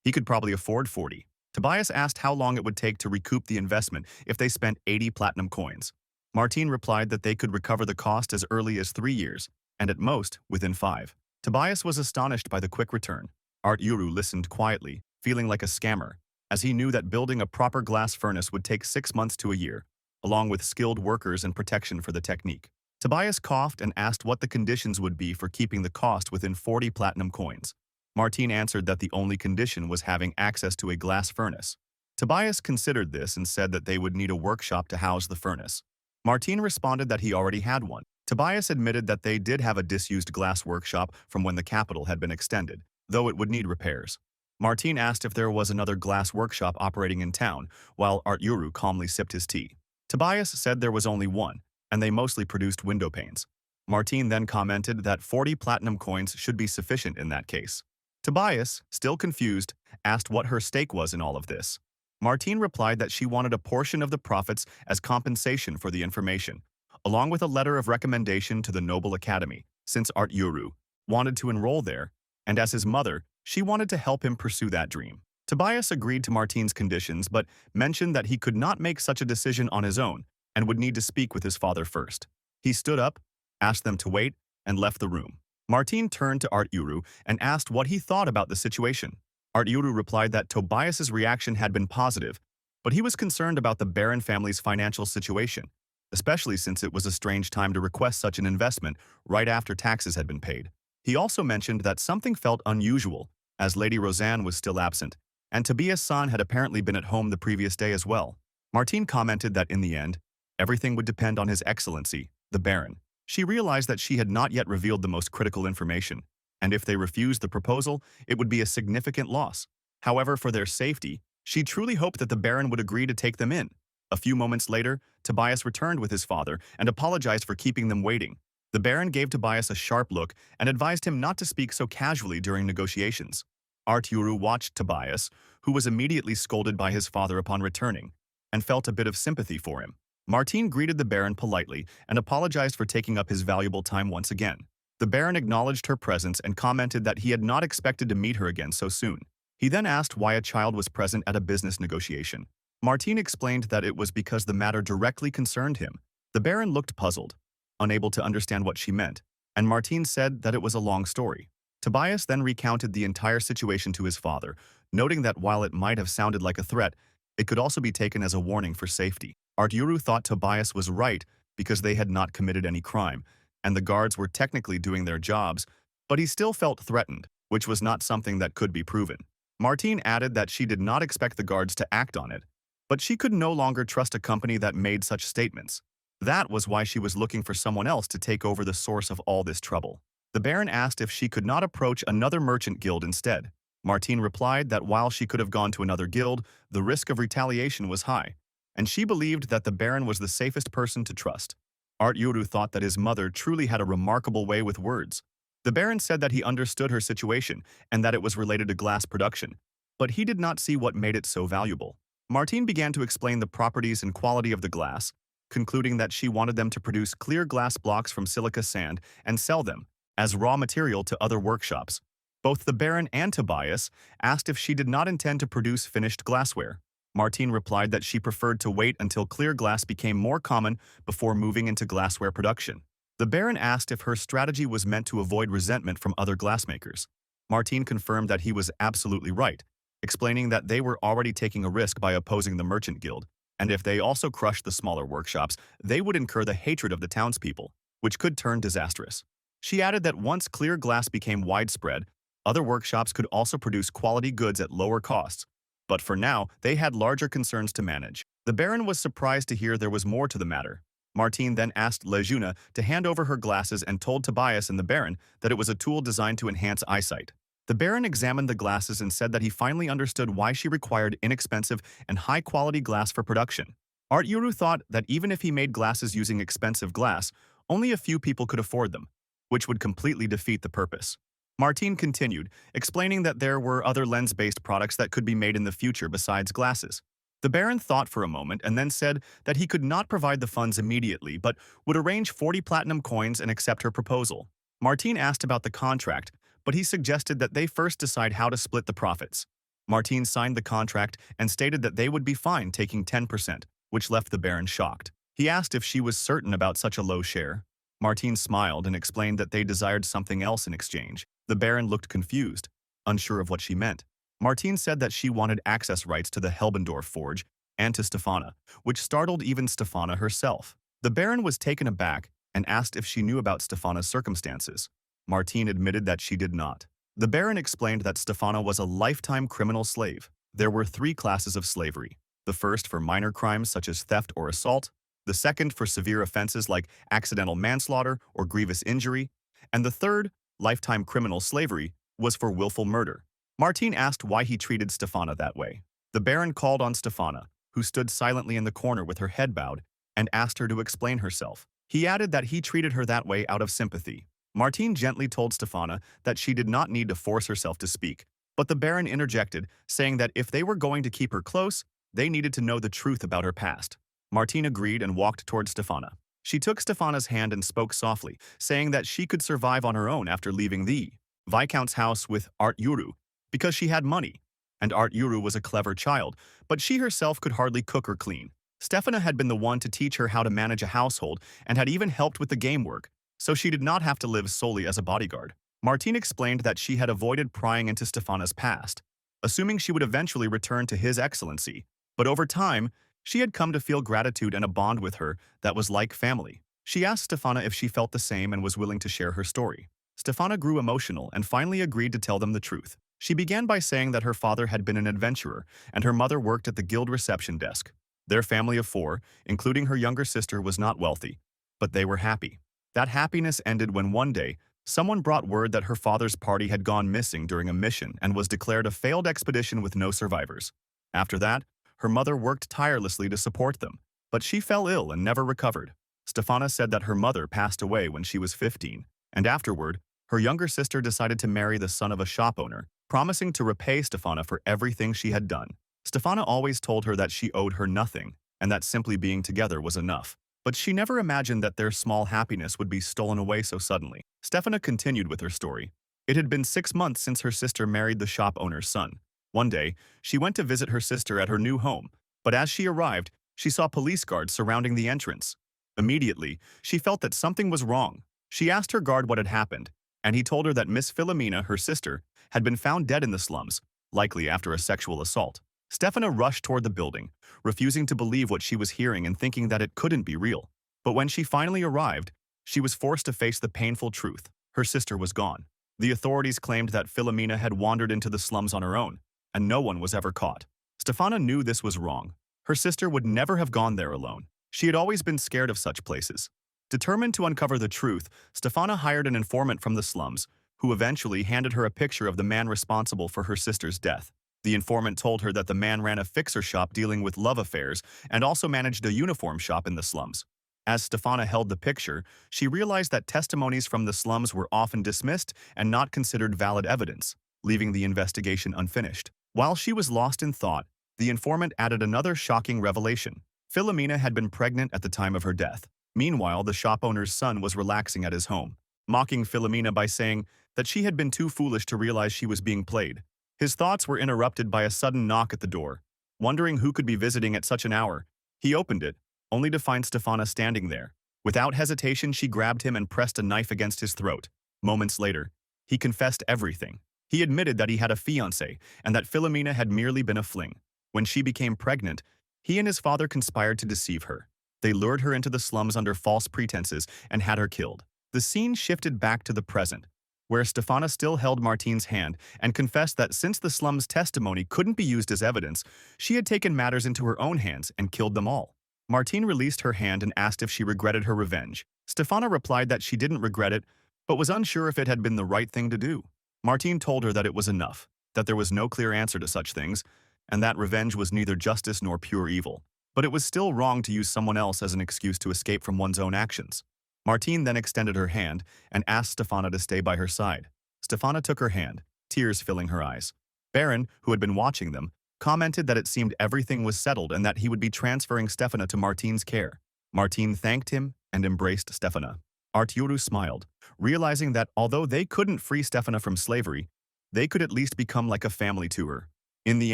He could probably afford 40. Tobias asked how long it would take to recoup the investment if they spent 80 platinum coins. Martine replied that they could recover the cost as early as 3 years, and at most, within 5. Tobias was astonished by the quick return. Arturo listened quietly, feeling like a scammer, as he knew that building a proper glass furnace would take 6 months to a year, along with skilled workers and protection for the technique. Tobias coughed and asked what the conditions would be for keeping the cost within 40 platinum coins. Martine answered that the only condition was having access to a glass furnace. Tobias considered this and said that they would need a workshop to house the furnace. Martine responded that he already had one. Tobias admitted that they did have a disused glass workshop from when the capital had been extended, though it would need repairs. Martine asked if there was another glass workshop operating in town, while Arturo calmly sipped his tea. Tobias said there was only one, and they mostly produced window panes. Martine then commented that 40 platinum coins should be sufficient in that case. Tobias, still confused, asked what her stake was in all of this. Martine replied that she wanted a portion of the profits as compensation for the information, along with a letter of recommendation to the Noble Academy, since Arturo wanted to enroll there, and as his mother, she wanted to help him pursue that dream. Tobias agreed to Martine's conditions but mentioned that he could not make such a decision on his own and would need to speak with his father first. He stood up, asked them to wait, and left the room. Martine turned to Arturo and asked what he thought about the situation. Arturo replied that Tobias's reaction had been positive, but he was concerned about the Baron family's financial situation, especially since it was a strange time to request such an investment right after taxes had been paid. He also mentioned that something felt unusual, as Lady Roseanne was still absent, and Tobias-san had apparently been at home the previous day as well. Martine commented that in the end, everything would depend on His Excellency, the Baron. She realized that she had not yet revealed the most critical information, and if they refused the proposal, it would be a significant loss. However, for their safety, she truly hoped that the Baron would agree to take them in. A few moments later, Tobias returned with his father and apologized for keeping them waiting. The Baron gave Tobias a sharp look and advised him not to speak so casually during negotiations. Arturo watched Tobias, who was immediately scolded by his father upon returning, and felt a bit of sympathy for him. Martine greeted the Baron politely and apologized for taking up his valuable time once again. The Baron acknowledged her presence and commented that he had not expected to meet her again so soon. He then asked why a child was present at a business negotiation. Martine explained that it was because the matter directly concerned him. The Baron looked puzzled, unable to understand what she meant, and Martine said that it was a long story. Tobias then recounted the entire situation to his father, noting that while it might have sounded like a threat, it could also be taken as a warning for safety. Arturo thought Tobias was right because they had not committed any crime, and the guards were technically doing their jobs, but he still felt threatened, which was not something that could be proven. Martine added that she did not expect the guards to act on it, but she could no longer trust a company that made such statements. That was why she was looking for someone else to take over the source of all this trouble. The Baron asked if she could not approach another merchant guild instead. Martine replied that while she could have gone to another guild, the risk of retaliation was high, and she believed that the Baron was the safest person to trust. Art Yuru thought that his mother truly had a remarkable way with words. The Baron said that he understood her situation and that it was related to glass production, but he did not see what made it so valuable. Martine began to explain the properties and quality of the glass, concluding that she wanted them to produce clear glass blocks from silica sand and sell them as raw material to other workshops. Both the Baron and Tobias asked if she did not intend to produce finished glassware. Martine replied that she preferred to wait until clear glass became more common before moving into glassware production. The Baron asked if her strategy was meant to avoid resentment from other glassmakers. Martine confirmed that he was absolutely right, explaining that they were already taking a risk by opposing the merchant guild, and if they also crushed the smaller workshops, they would incur the hatred of the townspeople, which could turn disastrous. She added that once clear glass became widespread, other workshops could also produce quality goods at lower costs, but for now, they had larger concerns to manage. The Baron was surprised to hear there was more to the matter. Martine then asked Lejeune to hand over her glasses and told Tobias and the Baron that it was a tool designed to enhance eyesight. The Baron examined the glasses and said that he finally understood why she required inexpensive and high-quality glass for production. Art Yuru thought that even if he made glasses using expensive glass, only a few people could afford them, which would completely defeat the purpose. Martine continued, explaining that there were other lens-based products that could be made in the future besides glasses. The Baron thought for a moment and then said that he could not provide the funds immediately but would arrange 40 platinum coins and accept her proposal. Martine asked about the contract, but he suggested that they first decide how to split the profits. Martine signed the contract and stated that they would be fine taking 10%, which left the Baron shocked. He asked if she was certain about such a low share. Martine smiled and explained that they desired something else in exchange. The Baron looked confused, unsure of what she meant. Martine said that she wanted access rights to the Helbendorf forge and to Stefana, which startled even Stefana herself. The Baron was taken aback and asked if she knew about Stefana's circumstances. Martine admitted that she did not. The Baron explained that Stefana was a lifetime criminal slave. There were 3 classes of slavery. The first for minor crimes such as theft or assault, the second for severe offenses like accidental manslaughter or grievous injury, and the third, lifetime criminal slavery, was for willful murder. Martine asked why he treated Stefana that way. The Baron called on Stefana, who stood silently in the corner with her head bowed, and asked her to explain herself. He added that he treated her that way out of sympathy. Martine gently told Stefana that she did not need to force herself to speak, but the Baron interjected, saying that if they were going to keep her close, they needed to know the truth about her past. Martine agreed and walked toward Stefana. She took Stefana's hand and spoke softly, saying that she could survive on her own after leaving the Viscount's house with Art Yuru, because she had money, and Art Yuru was a clever child, but she herself could hardly cook or clean. Stefana had been the one to teach her how to manage a household and had even helped with the game work, so she did not have to live solely as a bodyguard. Martine explained that she had avoided prying into Stefana's past, assuming she would eventually return to His Excellency, but over time, she had come to feel gratitude and a bond with her that was like family. She asked Stefana if she felt the same and was willing to share her story. Stefana grew emotional and finally agreed to tell them the truth. She began by saying that her father had been an adventurer and her mother worked at the guild reception desk. Their family of 4, including her younger sister, was not wealthy, but they were happy. That happiness ended when one day, someone brought word that her father's party had gone missing during a mission and was declared a failed expedition with no survivors. After that, her mother worked tirelessly to support them, but she fell ill and never recovered. Stefana said that her mother passed away when she was 15, and afterward, her younger sister decided to marry the son of a shop owner, promising to repay Stefana for everything she had done. Stefana always told her that she owed her nothing and that simply being together was enough. But she never imagined that their small happiness would be stolen away so suddenly. Stefana continued with her story. It had been 6 months since her sister married the shop owner's son. One day, she went to visit her sister at her new home, but as she arrived, she saw police guards surrounding the entrance. Immediately, she felt that something was wrong. She asked her guard what had happened, and he told her that Miss Philomena, her sister, had been found dead in the slums, likely after a sexual assault. Stefana rushed toward the building, refusing to believe what she was hearing and thinking that it couldn't be real. But when she finally arrived, she was forced to face the painful truth. Her sister was gone. The authorities claimed that Philomena had wandered into the slums on her own, and no one was ever caught. Stefana knew this was wrong. Her sister would never have gone there alone. She had always been scared of such places. Determined to uncover the truth, Stefana hired an informant from the slums, who eventually handed her a picture of the man responsible for her sister's death. The informant told her that the man ran a fixer shop dealing with love affairs and also managed a uniform shop in the slums. As Stefana held the picture, she realized that testimonies from the slums were often dismissed and not considered valid evidence, leaving the investigation unfinished. While she was lost in thought, the informant added another shocking revelation. Philomena had been pregnant at the time of her death. Meanwhile, the shop owner's son was relaxing at his home, mocking Philomena by saying that she had been too foolish to realize she was being played. His thoughts were interrupted by a sudden knock at the door. Wondering who could be visiting at such an hour, he opened it, only to find Stefana standing there. Without hesitation, she grabbed him and pressed a knife against his throat. Moments later, he confessed everything. He admitted that he had a fiancée and that Philomena had merely been a fling. When she became pregnant, he and his father conspired to deceive her. They lured her into the slums under false pretenses and had her killed. The scene shifted back to the present, where Stefana still held Martine's hand and confessed that since the slums' testimony couldn't be used as evidence, she had taken matters into her own hands and killed them all. Martine released her hand and asked if she regretted her revenge. Stefana replied that she didn't regret it, but was unsure if it had been the right thing to do. Martine told her that it was enough, that there was no clear answer to such things, and that revenge was neither justice nor pure evil. But it was still wrong to use someone else as an excuse to escape from one's own actions. Martine then extended her hand and asked Stefana to stay by her side. Stefana took her hand, tears filling her eyes. Baron, who had been watching them, commented that it seemed everything was settled and that he would be transferring Stefana to Martine's care. Martine thanked him and embraced Stefana. Arturo smiled, realizing that although they couldn't free Stefana from slavery, they could at least become like a family to her. In the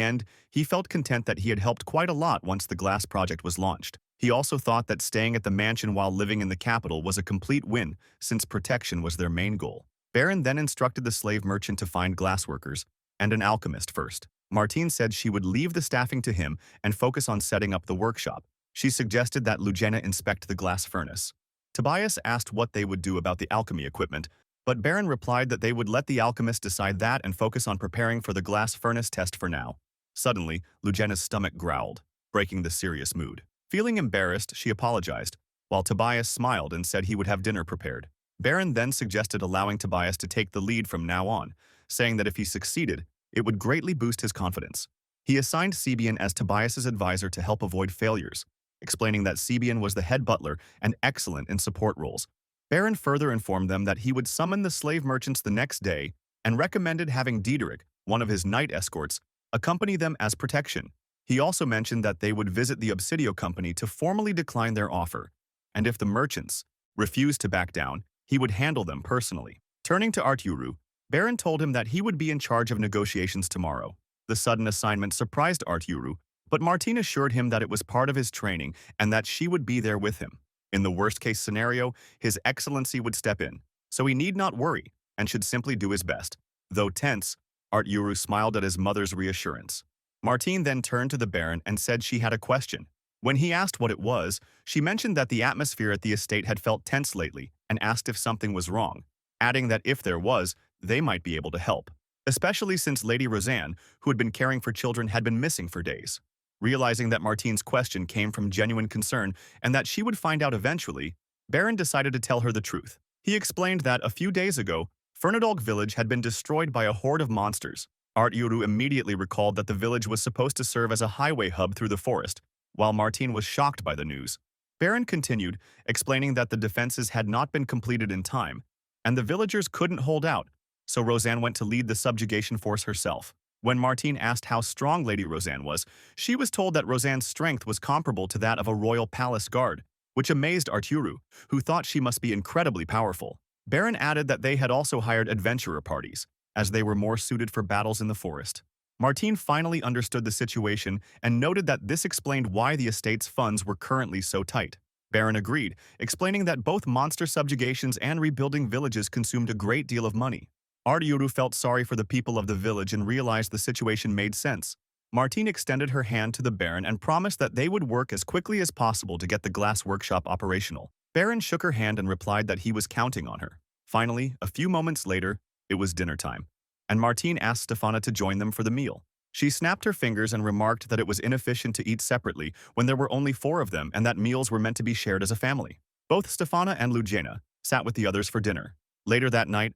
end, he felt content that he had helped quite a lot once the glass project was launched. He also thought that staying at the mansion while living in the capital was a complete win, since protection was their main goal. Baron then instructed the slave merchant to find glassworkers and an alchemist first. Martine said she would leave the staffing to him and focus on setting up the workshop. She suggested that Lugena inspect the glass furnace. Tobias asked what they would do about the alchemy equipment, but Baron replied that they would let the alchemist decide that and focus on preparing for the glass furnace test for now. Suddenly, Lugena's stomach growled, breaking the serious mood. Feeling embarrassed, she apologized, while Tobias smiled and said he would have dinner prepared. Baron then suggested allowing Tobias to take the lead from now on, saying that if he succeeded, it would greatly boost his confidence. He assigned Sebian as Tobias's advisor to help avoid failures, explaining that Sebian was the head butler and excellent in support roles. Baron further informed them that he would summon the slave merchants the next day and recommended having Diederik, one of his night escorts, accompany them as protection. He also mentioned that they would visit the Obsidio company to formally decline their offer, and if the merchants refused to back down, he would handle them personally. Turning to Arturo, Baron told him that he would be in charge of negotiations tomorrow. The sudden assignment surprised Arturo, but Martine assured him that it was part of his training and that she would be there with him. In the worst-case scenario, His Excellency would step in, so he need not worry and should simply do his best. Though tense, Arturo smiled at his mother's reassurance. Martine then turned to the Baron and said she had a question. When he asked what it was, she mentioned that the atmosphere at the estate had felt tense lately and asked if something was wrong, adding that if there was, they might be able to help, especially since Lady Roseanne, who had been caring for children, had been missing for days. Realizing that Martine's question came from genuine concern and that she would find out eventually, Baron decided to tell her the truth. He explained that a few days ago, Fernadolk village had been destroyed by a horde of monsters. Arturo immediately recalled that the village was supposed to serve as a highway hub through the forest, while Martine was shocked by the news. Baron continued, explaining that the defenses had not been completed in time, and the villagers couldn't hold out, so Roseanne went to lead the subjugation force herself. When Martine asked how strong Lady Roseanne was, she was told that Roseanne's strength was comparable to that of a royal palace guard, which amazed Arturo, who thought she must be incredibly powerful. Baron added that they had also hired adventurer parties, as they were more suited for battles in the forest. Martine finally understood the situation and noted that this explained why the estate's funds were currently so tight. Baron agreed, explaining that both monster subjugations and rebuilding villages consumed a great deal of money. Arturo felt sorry for the people of the village and realized the situation made sense. Martine extended her hand to the Baron and promised that they would work as quickly as possible to get the glass workshop operational. Baron shook her hand and replied that he was counting on her. Finally, a few moments later, it was dinner time, and Martine asked Stefana to join them for the meal. She snapped her fingers and remarked that it was inefficient to eat separately when there were only 4 of them and that meals were meant to be shared as a family. Both Stefana and Lugena sat with the others for dinner. Later that night,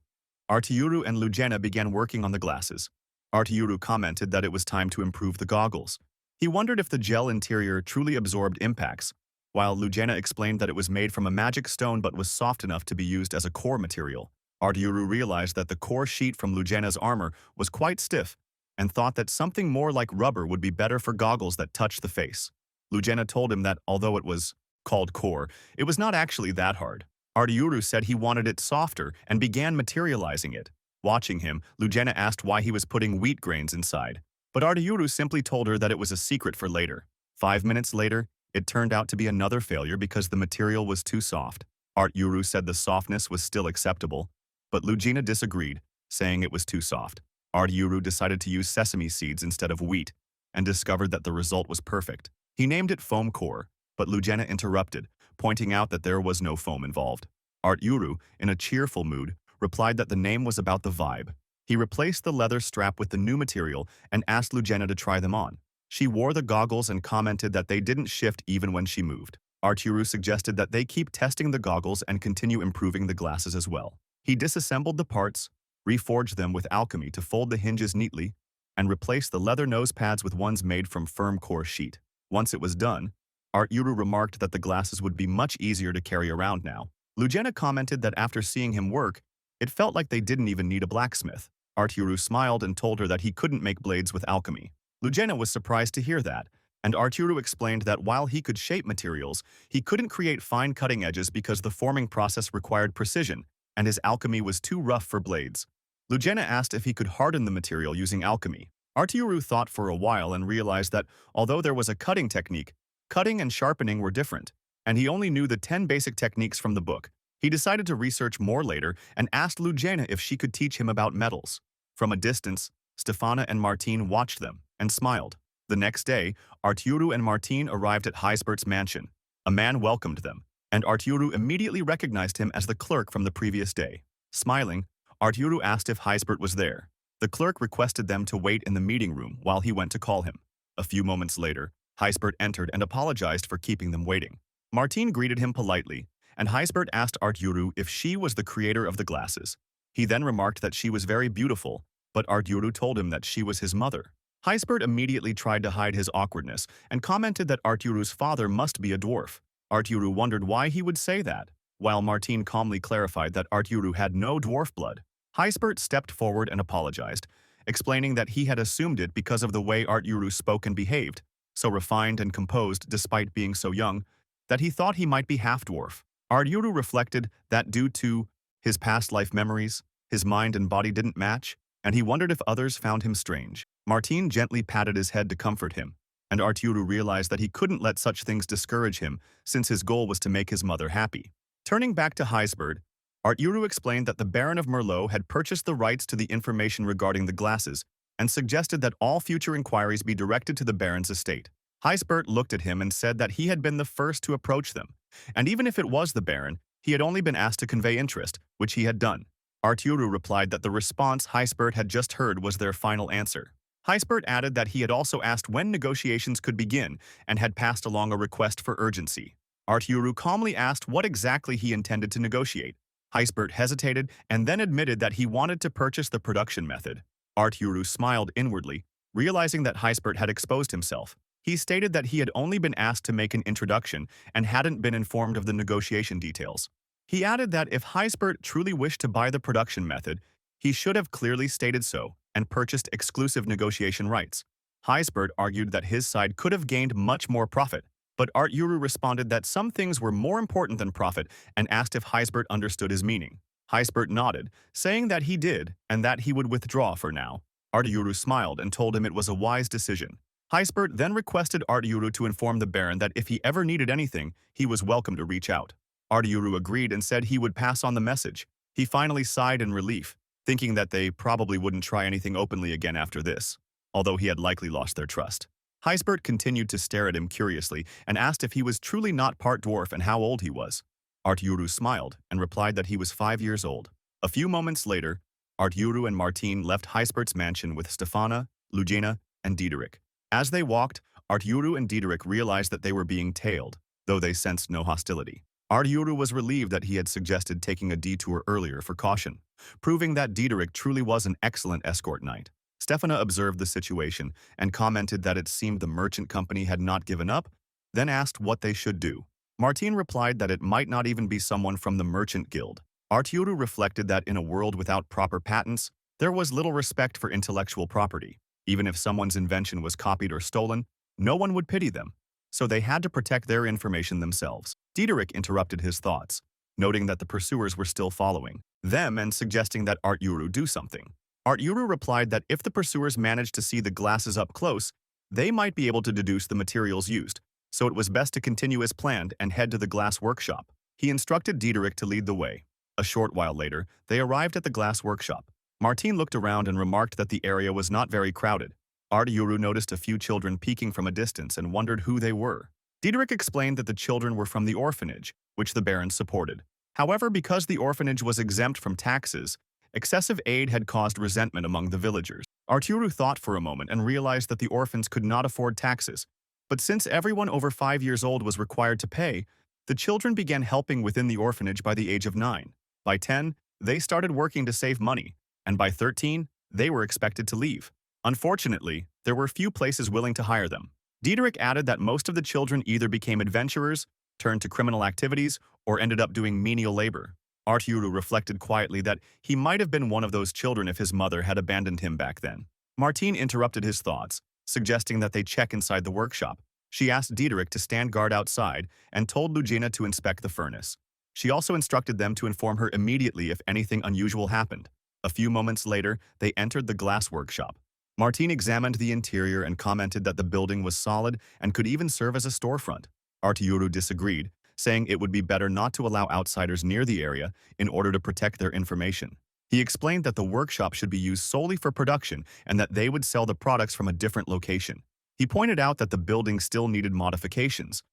Artiuru and Lugena began working on the glasses. Artiuru commented that it was time to improve the goggles. He wondered if the gel interior truly absorbed impacts, while Lugena explained that it was made from a magic stone but was soft enough to be used as a core material. Artiuru realized that the core sheet from Lugena's armor was quite stiff and thought that something more like rubber would be better for goggles that touched the face. Lugena told him that although it was called core, it was not actually that hard. Artiuru said he wanted it softer and began materializing it. Watching him, Lugena asked why he was putting wheat grains inside, but Artiuru simply told her that it was a secret for later. 5 minutes later, it turned out to be another failure because the material was too soft. Artiuru said the softness was still acceptable, but Lugena disagreed, saying it was too soft. Artiuru decided to use sesame seeds instead of wheat and discovered that the result was perfect. He named it foam core, but Lugena interrupted, pointing out that there was no foam involved. Artiuru, in a cheerful mood, replied that the name was about the vibe. He replaced the leather strap with the new material and asked Lugena to try them on. She wore the goggles and commented that they didn't shift even when she moved. Artiuru suggested that they keep testing the goggles and continue improving the glasses as well. He disassembled the parts, reforged them with alchemy to fold the hinges neatly, and replaced the leather nose pads with ones made from firm core sheet. Once it was done, Artiuru remarked that the glasses would be much easier to carry around now. Lugena commented that after seeing him work, it felt like they didn't even need a blacksmith. Artiuru smiled and told her that he couldn't make blades with alchemy. Lugena was surprised to hear that, and Artiuru explained that while he could shape materials, he couldn't create fine cutting edges because the forming process required precision, and his alchemy was too rough for blades. Lugena asked if he could harden the material using alchemy. Artiuru thought for a while and realized that although there was a cutting technique, cutting and sharpening were different, and he only knew the 10 basic techniques from the book. He decided to research more later and asked Lugena if she could teach him about metals. From a distance, Stefana and Martine watched them and smiled. The next day, Artiuru and Martine arrived at Heisbert's mansion. A man welcomed them, and Artiuru immediately recognized him as the clerk from the previous day. Smiling, Artiuru asked if Heisbert was there. The clerk requested them to wait in the meeting room while he went to call him. A few moments later, Heisbert entered and apologized for keeping them waiting. Martine greeted him politely, and Heisbert asked Artiuru if she was the creator of the glasses. He then remarked that she was very beautiful, but Artiuru told him that she was his mother. Heisbert immediately tried to hide his awkwardness and commented that Artiuru's father must be a dwarf. Artiuru wondered why he would say that, while Martine calmly clarified that Artiuru had no dwarf blood. Heisbert stepped forward and apologized, explaining that he had assumed it because of the way Artiuru spoke and behaved, so refined and composed despite being so young, that he thought he might be half-dwarf. Artiuru reflected that due to his past life memories, his mind and body didn't match, and he wondered if others found him strange. Martine gently patted his head to comfort him, and Artiuru realized that he couldn't let such things discourage him since his goal was to make his mother happy. Turning back to Heisbert, Artiuru explained that the Baron of Merlot had purchased the rights to the information regarding the glasses and suggested that all future inquiries be directed to the Baron's estate. Heisbert looked at him and said that he had been the first to approach them, and even if it was the Baron, he had only been asked to convey interest, which he had done. Artiuru replied that the response Heisbert had just heard was their final answer. Heisbert added that he had also asked when negotiations could begin and had passed along a request for urgency. Artiuru calmly asked what exactly he intended to negotiate. Heisbert hesitated and then admitted that he wanted to purchase the production method. Artiuru smiled inwardly, realizing that Heisbert had exposed himself. He stated that he had only been asked to make an introduction and hadn't been informed of the negotiation details. He added that if Heisbert truly wished to buy the production method, he should have clearly stated so and purchased exclusive negotiation rights. Heisbert argued that his side could have gained much more profit, but Artiuru responded that some things were more important than profit and asked if Heisbert understood his meaning. Heisbert nodded, saying that he did and that he would withdraw for now. Artiuru smiled and told him it was a wise decision. Heisbert then requested Artiuru to inform the Baron that if he ever needed anything, he was welcome to reach out. Artiuru agreed and said he would pass on the message. He finally sighed in relief, thinking that they probably wouldn't try anything openly again after this, although he had likely lost their trust. Heisbert continued to stare at him curiously and asked if he was truly not part dwarf and how old he was. Artiuru smiled and replied that he was 5 years old. A few moments later, Artiuru and Martine left Heisbert's mansion with Stefana, Lugena, and Diederik. As they walked, Artiuru and Diederik realized that they were being tailed, though they sensed no hostility. Arturo was relieved that he had suggested taking a detour earlier for caution, proving that Diederik truly was an excellent escort knight. Stefana observed the situation and commented that it seemed the merchant company had not given up, then asked what they should do. Martine replied that it might not even be someone from the merchant guild. Arturo reflected that in a world without proper patents, there was little respect for intellectual property. Even if someone's invention was copied or stolen, no one would pity them, so they had to protect their information themselves. Diederik interrupted his thoughts, noting that the pursuers were still following them and suggesting that Arturo do something. Arturo replied that if the pursuers managed to see the glasses up close, they might be able to deduce the materials used, so it was best to continue as planned and head to the glass workshop. He instructed Diederik to lead the way. A short while later, they arrived at the glass workshop. Martine looked around and remarked that the area was not very crowded. Arturo noticed a few children peeking from a distance and wondered who they were. Diederik explained that the children were from the orphanage, which the barons supported. However, because the orphanage was exempt from taxes, excessive aid had caused resentment among the villagers. Arturo thought for a moment and realized that the orphans could not afford taxes. But since everyone over 5 years old was required to pay, the children began helping within the orphanage by the age of 9. By 10, they started working to save money, and by 13, they were expected to leave. Unfortunately, there were few places willing to hire them. Diederik added that most of the children either became adventurers, turned to criminal activities, or ended up doing menial labor. Arturo reflected quietly that he might have been one of those children if his mother had abandoned him back then. Martine interrupted his thoughts, suggesting that they check inside the workshop. She asked Diederik to stand guard outside and told Lugina to inspect the furnace. She also instructed them to inform her immediately if anything unusual happened. A few moments later, they entered the glass workshop. Martine examined the interior and commented that the building was solid and could even serve as a storefront. Arturo disagreed, saying it would be better not to allow outsiders near the area in order to protect their information. He explained that the workshop should be used solely for production and that they would sell the products from a different location. He pointed out that the building still needed modifications.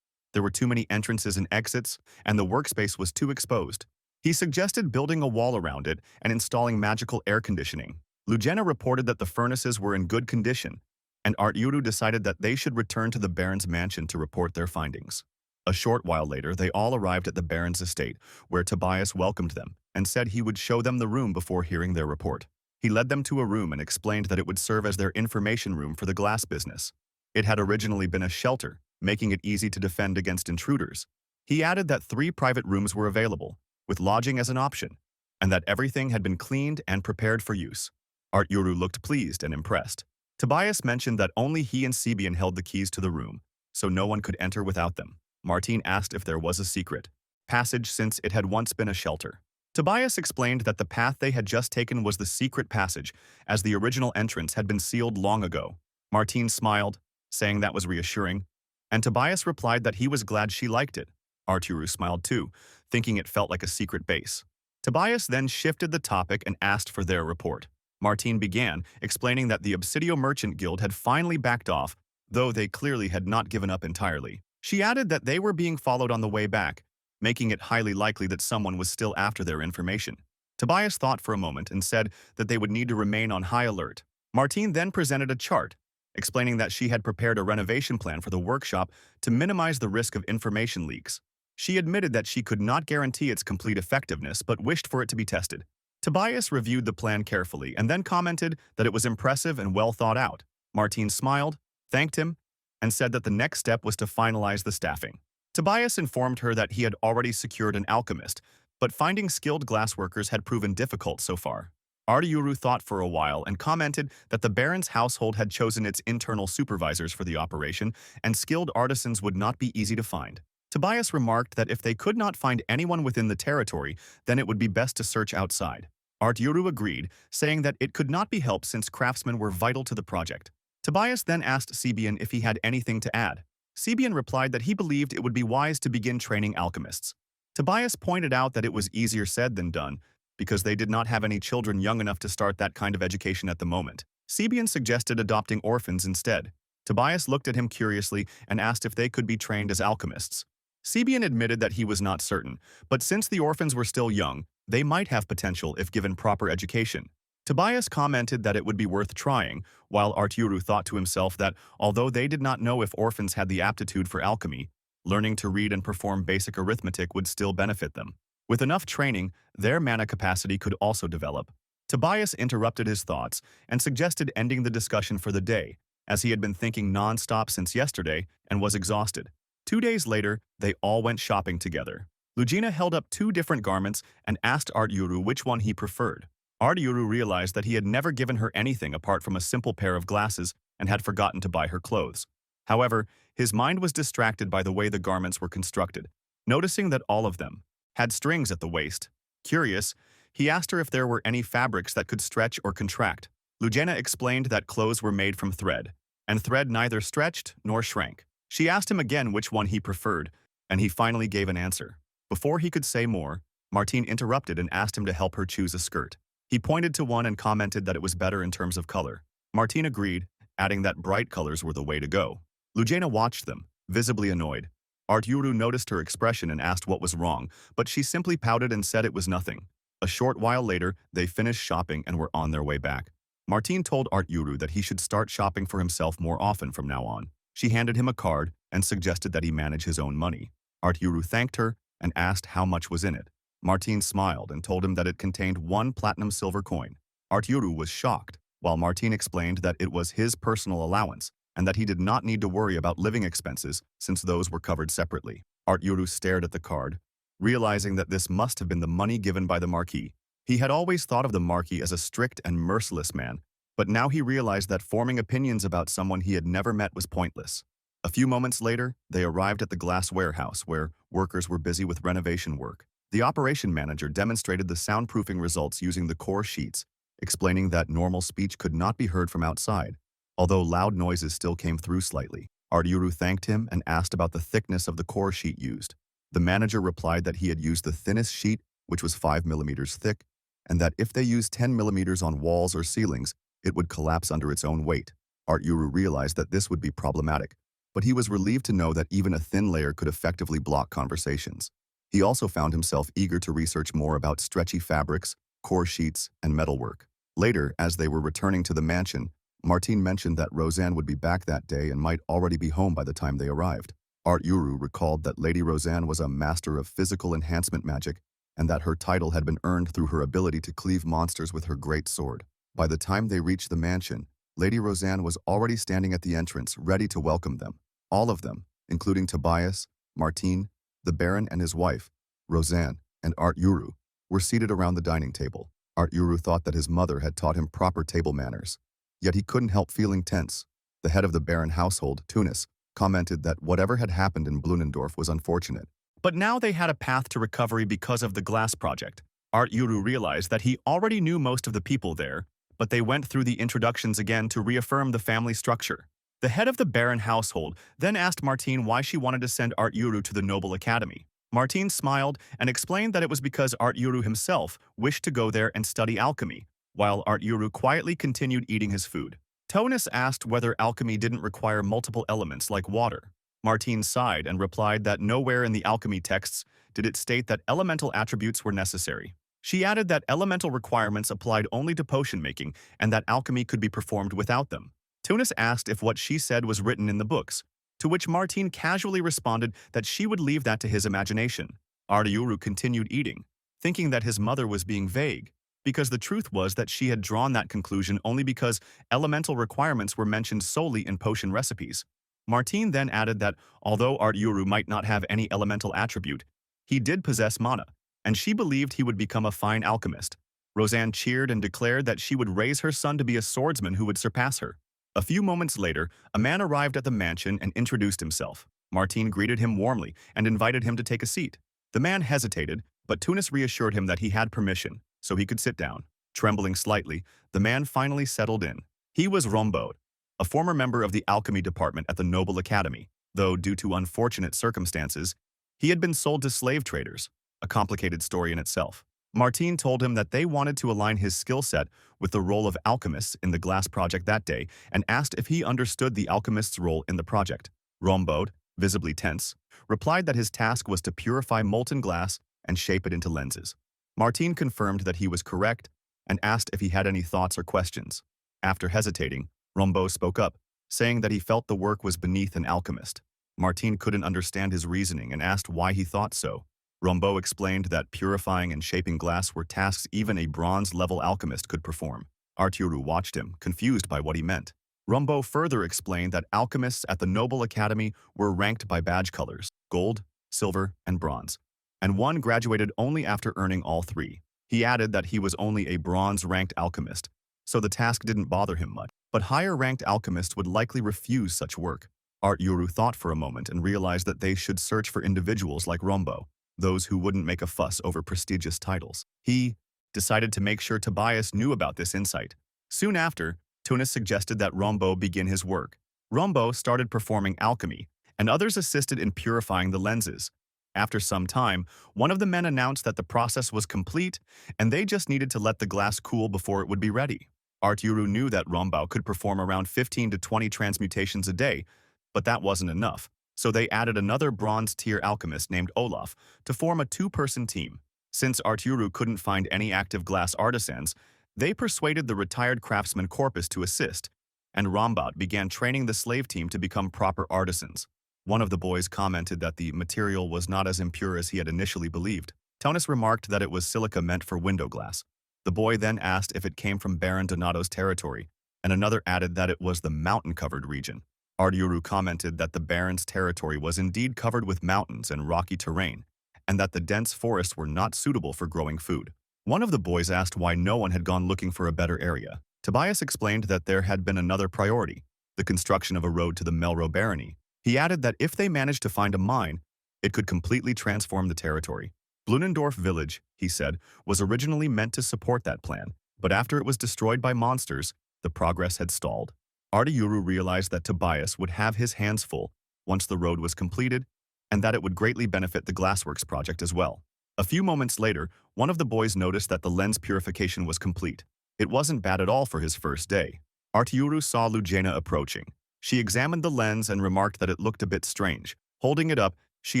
There were too many entrances and exits, and the workspace was too exposed. He suggested building a wall around it and installing magical air conditioning. Lugina reported that the furnaces were in good condition, and Arturo decided that they should return to the Baron's mansion to report their findings. A short while later, they all arrived at the Baron's estate, where Tobias welcomed them and said he would show them the room before hearing their report. He led them to a room and explained that it would serve as their information room for the glass business. It had originally been a shelter, making it easy to defend against intruders. He added that 3 private rooms were available, with lodging as an option, and that everything had been cleaned and prepared for use. Arturo looked pleased and impressed. Tobias mentioned that only he and Sebian held the keys to the room, so no one could enter without them. Martine asked if there was a secret passage since it had once been a shelter. Tobias explained that the path they had just taken was the secret passage, as the original entrance had been sealed long ago. Martine smiled, saying that was reassuring, and Tobias replied that he was glad she liked it. Arturo smiled too, thinking it felt like a secret base. Tobias then shifted the topic and asked for their report. Martine began, explaining that the Obsidio Merchant Guild had finally backed off, though they clearly had not given up entirely. She added that they were being followed on the way back, making it highly likely that someone was still after their information. Tobias thought for a moment and said that they would need to remain on high alert. Martine then presented a chart, explaining that she had prepared a renovation plan for the workshop to minimize the risk of information leaks. She admitted that she could not guarantee its complete effectiveness but wished for it to be tested. Tobias reviewed the plan carefully and then commented that it was impressive and well thought out. Martine smiled, thanked him, and said that the next step was to finalize the staffing. Tobias informed her that he had already secured an alchemist, but finding skilled glassworkers had proven difficult so far. Arturo thought for a while and commented that the Baron's household had chosen its internal supervisors for the operation, and skilled artisans would not be easy to find. Tobias remarked that if they could not find anyone within the territory, then it would be best to search outside. Arturo agreed, saying that it could not be helped since craftsmen were vital to the project. Tobias then asked Sebian if he had anything to add. Sebian replied that he believed it would be wise to begin training alchemists. Tobias pointed out that it was easier said than done, because they did not have any children young enough to start that kind of education at the moment. Sebian suggested adopting orphans instead. Tobias looked at him curiously and asked if they could be trained as alchemists. Sebian admitted that he was not certain, but since the orphans were still young, they might have potential if given proper education. Tobias commented that it would be worth trying, while Arturo thought to himself that, although they did not know if orphans had the aptitude for alchemy, Learning to read and perform basic arithmetic would still benefit them. With enough training, their mana capacity could also develop. Tobias interrupted his thoughts and suggested ending the discussion for the day, as he had been thinking non-stop since yesterday and was exhausted. 2 days later, they all went shopping together. Lugina held up 2 different garments and asked Artyuru which one he preferred. Artyuru realized that he had never given her anything apart from a simple pair of glasses and had forgotten to buy her clothes. However, his mind was distracted by the way the garments were constructed, noticing that all of them had strings at the waist. Curious, he asked her if there were any fabrics that could stretch or contract. Lugina explained that clothes were made from thread, and thread neither stretched nor shrank. She asked him again which one he preferred, and he finally gave an answer. Before he could say more, Martine interrupted and asked him to help her choose a skirt. He pointed to one and commented that it was better in terms of color. Martine agreed, adding that bright colors were the way to go. Lugina watched them, visibly annoyed. Artyuru noticed her expression and asked what was wrong, but she simply pouted and said it was nothing. A short while later, they finished shopping and were on their way back. Martine told Artyuru that he should start shopping for himself more often from now on. She handed him a card and suggested that he manage his own money. Artyuru thanked her and asked how much was in it. Martine smiled and told him that it contained 1 platinum silver coin. Artyuru was shocked, while Martine explained that it was his personal allowance and that he did not need to worry about living expenses since those were covered separately. Artyuru stared at the card, realizing that this must have been the money given by the Marquis. He had always thought of the Marquis as a strict and merciless man, but now he realized that forming opinions about someone he had never met was pointless. A few moments later, they arrived at the glass warehouse where workers were busy with renovation work. The operation manager demonstrated the soundproofing results using the core sheets, explaining that normal speech could not be heard from outside, although loud noises still came through slightly. Artyuru thanked him and asked about the thickness of the core sheet used. The manager replied that he had used the thinnest sheet, which was 5 millimeters thick, and that if they used 10 millimeters on walls or ceilings, it would collapse under its own weight. Artyuru realized that this would be problematic, but he was relieved to know that even a thin layer could effectively block conversations. He also found himself eager to research more about stretchy fabrics, core sheets, and metalwork. Later, as they were returning to the mansion, Martine mentioned that Roseanne would be back that day and might already be home by the time they arrived. Artyuru recalled that Lady Roseanne was a master of physical enhancement magic and that her title had been earned through her ability to cleave monsters with her great sword. By the time they reached the mansion, Lady Roseanne was already standing at the entrance, ready to welcome them. All of them, including Tobias, Martine, the Baron and his wife, Roseanne, and Artyuru, were seated around the dining table. Artyuru thought that his mother had taught him proper table manners, yet he couldn't help feeling tense. The head of the Baron household, Tunis, commented that whatever had happened in Blunendorf was unfortunate. But now they had a path to recovery because of the glass project. Artyuru realized that he already knew most of the people there, but they went through the introductions again to reaffirm the family structure. The head of the Baron household then asked Martine why she wanted to send Artyuru to the Noble Academy. Martine smiled and explained that it was because Artyuru himself wished to go there and study alchemy, while Artyuru quietly continued eating his food. Tonus asked whether alchemy didn't require multiple elements like water. Martine sighed and replied that nowhere in the alchemy texts did it state that elemental attributes were necessary. She added that elemental requirements applied only to potion making and that alchemy could be performed without them. Tunis asked if what she said was written in the books, to which Martine casually responded that she would leave that to his imagination. Artyuru continued eating, thinking that his mother was being vague, because the truth was that she had drawn that conclusion only because elemental requirements were mentioned solely in potion recipes. Martine then added that although Artyuru might not have any elemental attribute, he did possess mana, and she believed he would become a fine alchemist. Roseanne cheered and declared that she would raise her son to be a swordsman who would surpass her. A few moments later, a man arrived at the mansion and introduced himself. Martine greeted him warmly and invited him to take a seat. The man hesitated, but Tunis reassured him that he had permission, so he could sit down. Trembling slightly, the man finally settled in. He was Rombode, a former member of the alchemy department at the Noble Academy, though due to unfortunate circumstances, he had been sold to slave traders, a complicated story in itself. Martine told him that they wanted to align his skill set with the role of alchemists in the glass project that day and asked if he understood the alchemist's role in the project. Rombode, visibly tense, replied that his task was to purify molten glass and shape it into lenses. Martine confirmed that he was correct and asked if he had any thoughts or questions. After hesitating, Rombode spoke up, saying that he felt the work was beneath an alchemist. Martin couldn't understand his reasoning and asked why he thought so. Rombo explained that purifying and shaping glass were tasks even a bronze-level alchemist could perform. Arturo watched him, confused by what he meant. Rombo further explained that alchemists at the Noble Academy were ranked by badge colors, gold, silver, and bronze, and one graduated only after earning all three. He added that he was only a bronze-ranked alchemist, so the task didn't bother him much. But higher-ranked alchemists would likely refuse such work. Arturo thought for a moment and realized that they should search for individuals like Rombo, those who wouldn't make a fuss over prestigious titles. He decided to make sure Tobias knew about this insight. Soon after, Tunis suggested that Rombo begin his work. Rombo started performing alchemy, and others assisted in purifying the lenses. After some time, one of the men announced that the process was complete, and they just needed to let the glass cool before it would be ready. Arturo knew that Rombo could perform around 15 to 20 transmutations a day, but that wasn't enough, so they added another bronze-tier alchemist named Olaf to form a two-person team. Since Arturo couldn't find any active glass artisans, they persuaded the retired craftsman Corpus to assist, and Rombo began training the slave team to become proper artisans. One of the boys commented that the material was not as impure as he had initially believed. Tonus remarked that it was silica meant for window glass. The boy then asked if it came from Baron Donato's territory, and another added that it was the mountain-covered region. Arturo commented that the Baron's territory was indeed covered with mountains and rocky terrain, and that the dense forests were not suitable for growing food. One of the boys asked why no one had gone looking for a better area. Tobias explained that there had been another priority, the construction of a road to the Melro barony. He added that if they managed to find a mine, it could completely transform the territory. Blunendorf village, he said, was originally meant to support that plan, but after it was destroyed by monsters, the progress had stalled. Arturo realized that Tobias would have his hands full once the road was completed, and that it would greatly benefit the Glassworks project as well. A few moments later, one of the boys noticed that the lens purification was complete. It wasn't bad at all for his first day. Arturo saw Lugena approaching. She examined the lens and remarked that it looked a bit strange. Holding it up, she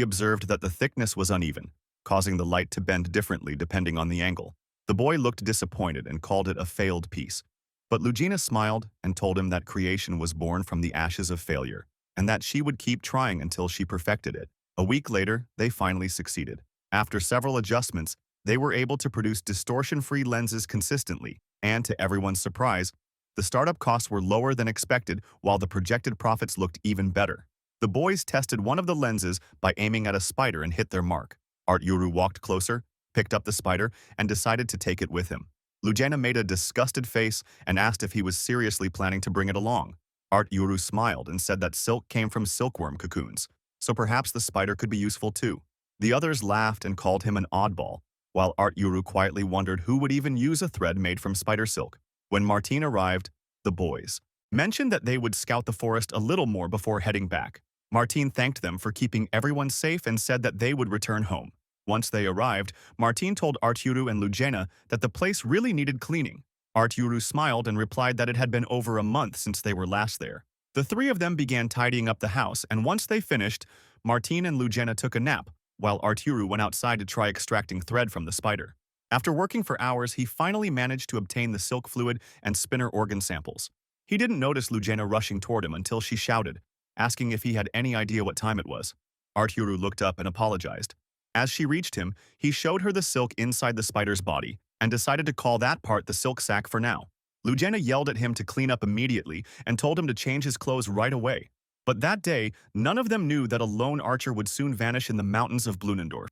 observed that the thickness was uneven, causing the light to bend differently depending on the angle. The boy looked disappointed and called it a failed piece. But Lugena smiled and told him that creation was born from the ashes of failure, and that she would keep trying until she perfected it. A week later, they finally succeeded. After several adjustments, they were able to produce distortion-free lenses consistently, and to everyone's surprise, the startup costs were lower than expected while the projected profits looked even better. The boys tested one of the lenses by aiming at a spider and hit their mark. Arturo walked closer, picked up the spider, and decided to take it with him. Lugena made a disgusted face and asked if he was seriously planning to bring it along. Arturo smiled and said that silk came from silkworm cocoons, so perhaps the spider could be useful too. The others laughed and called him an oddball, while Arturo quietly wondered who would even use a thread made from spider silk. When Martin arrived, the boys mentioned that they would scout the forest a little more before heading back. Martin thanked them for keeping everyone safe and said that they would return home. Once they arrived, Martin told Arturo and Lugena that the place really needed cleaning. Arturo smiled and replied that it had been over a month since they were last there. The three of them began tidying up the house, and once they finished, Martin and Lugena took a nap, while Arturo went outside to try extracting thread from the spider. After working for hours, he finally managed to obtain the silk fluid and spinner organ samples. He didn't notice Lugena rushing toward him until she shouted, asking if he had any idea what time it was. Arturo looked up and apologized. As she reached him, he showed her the silk inside the spider's body and decided to call that part the silk sac for now. Lugena yelled at him to clean up immediately and told him to change his clothes right away. But that day, none of them knew that a lone archer would soon vanish in the mountains of Blunendorf.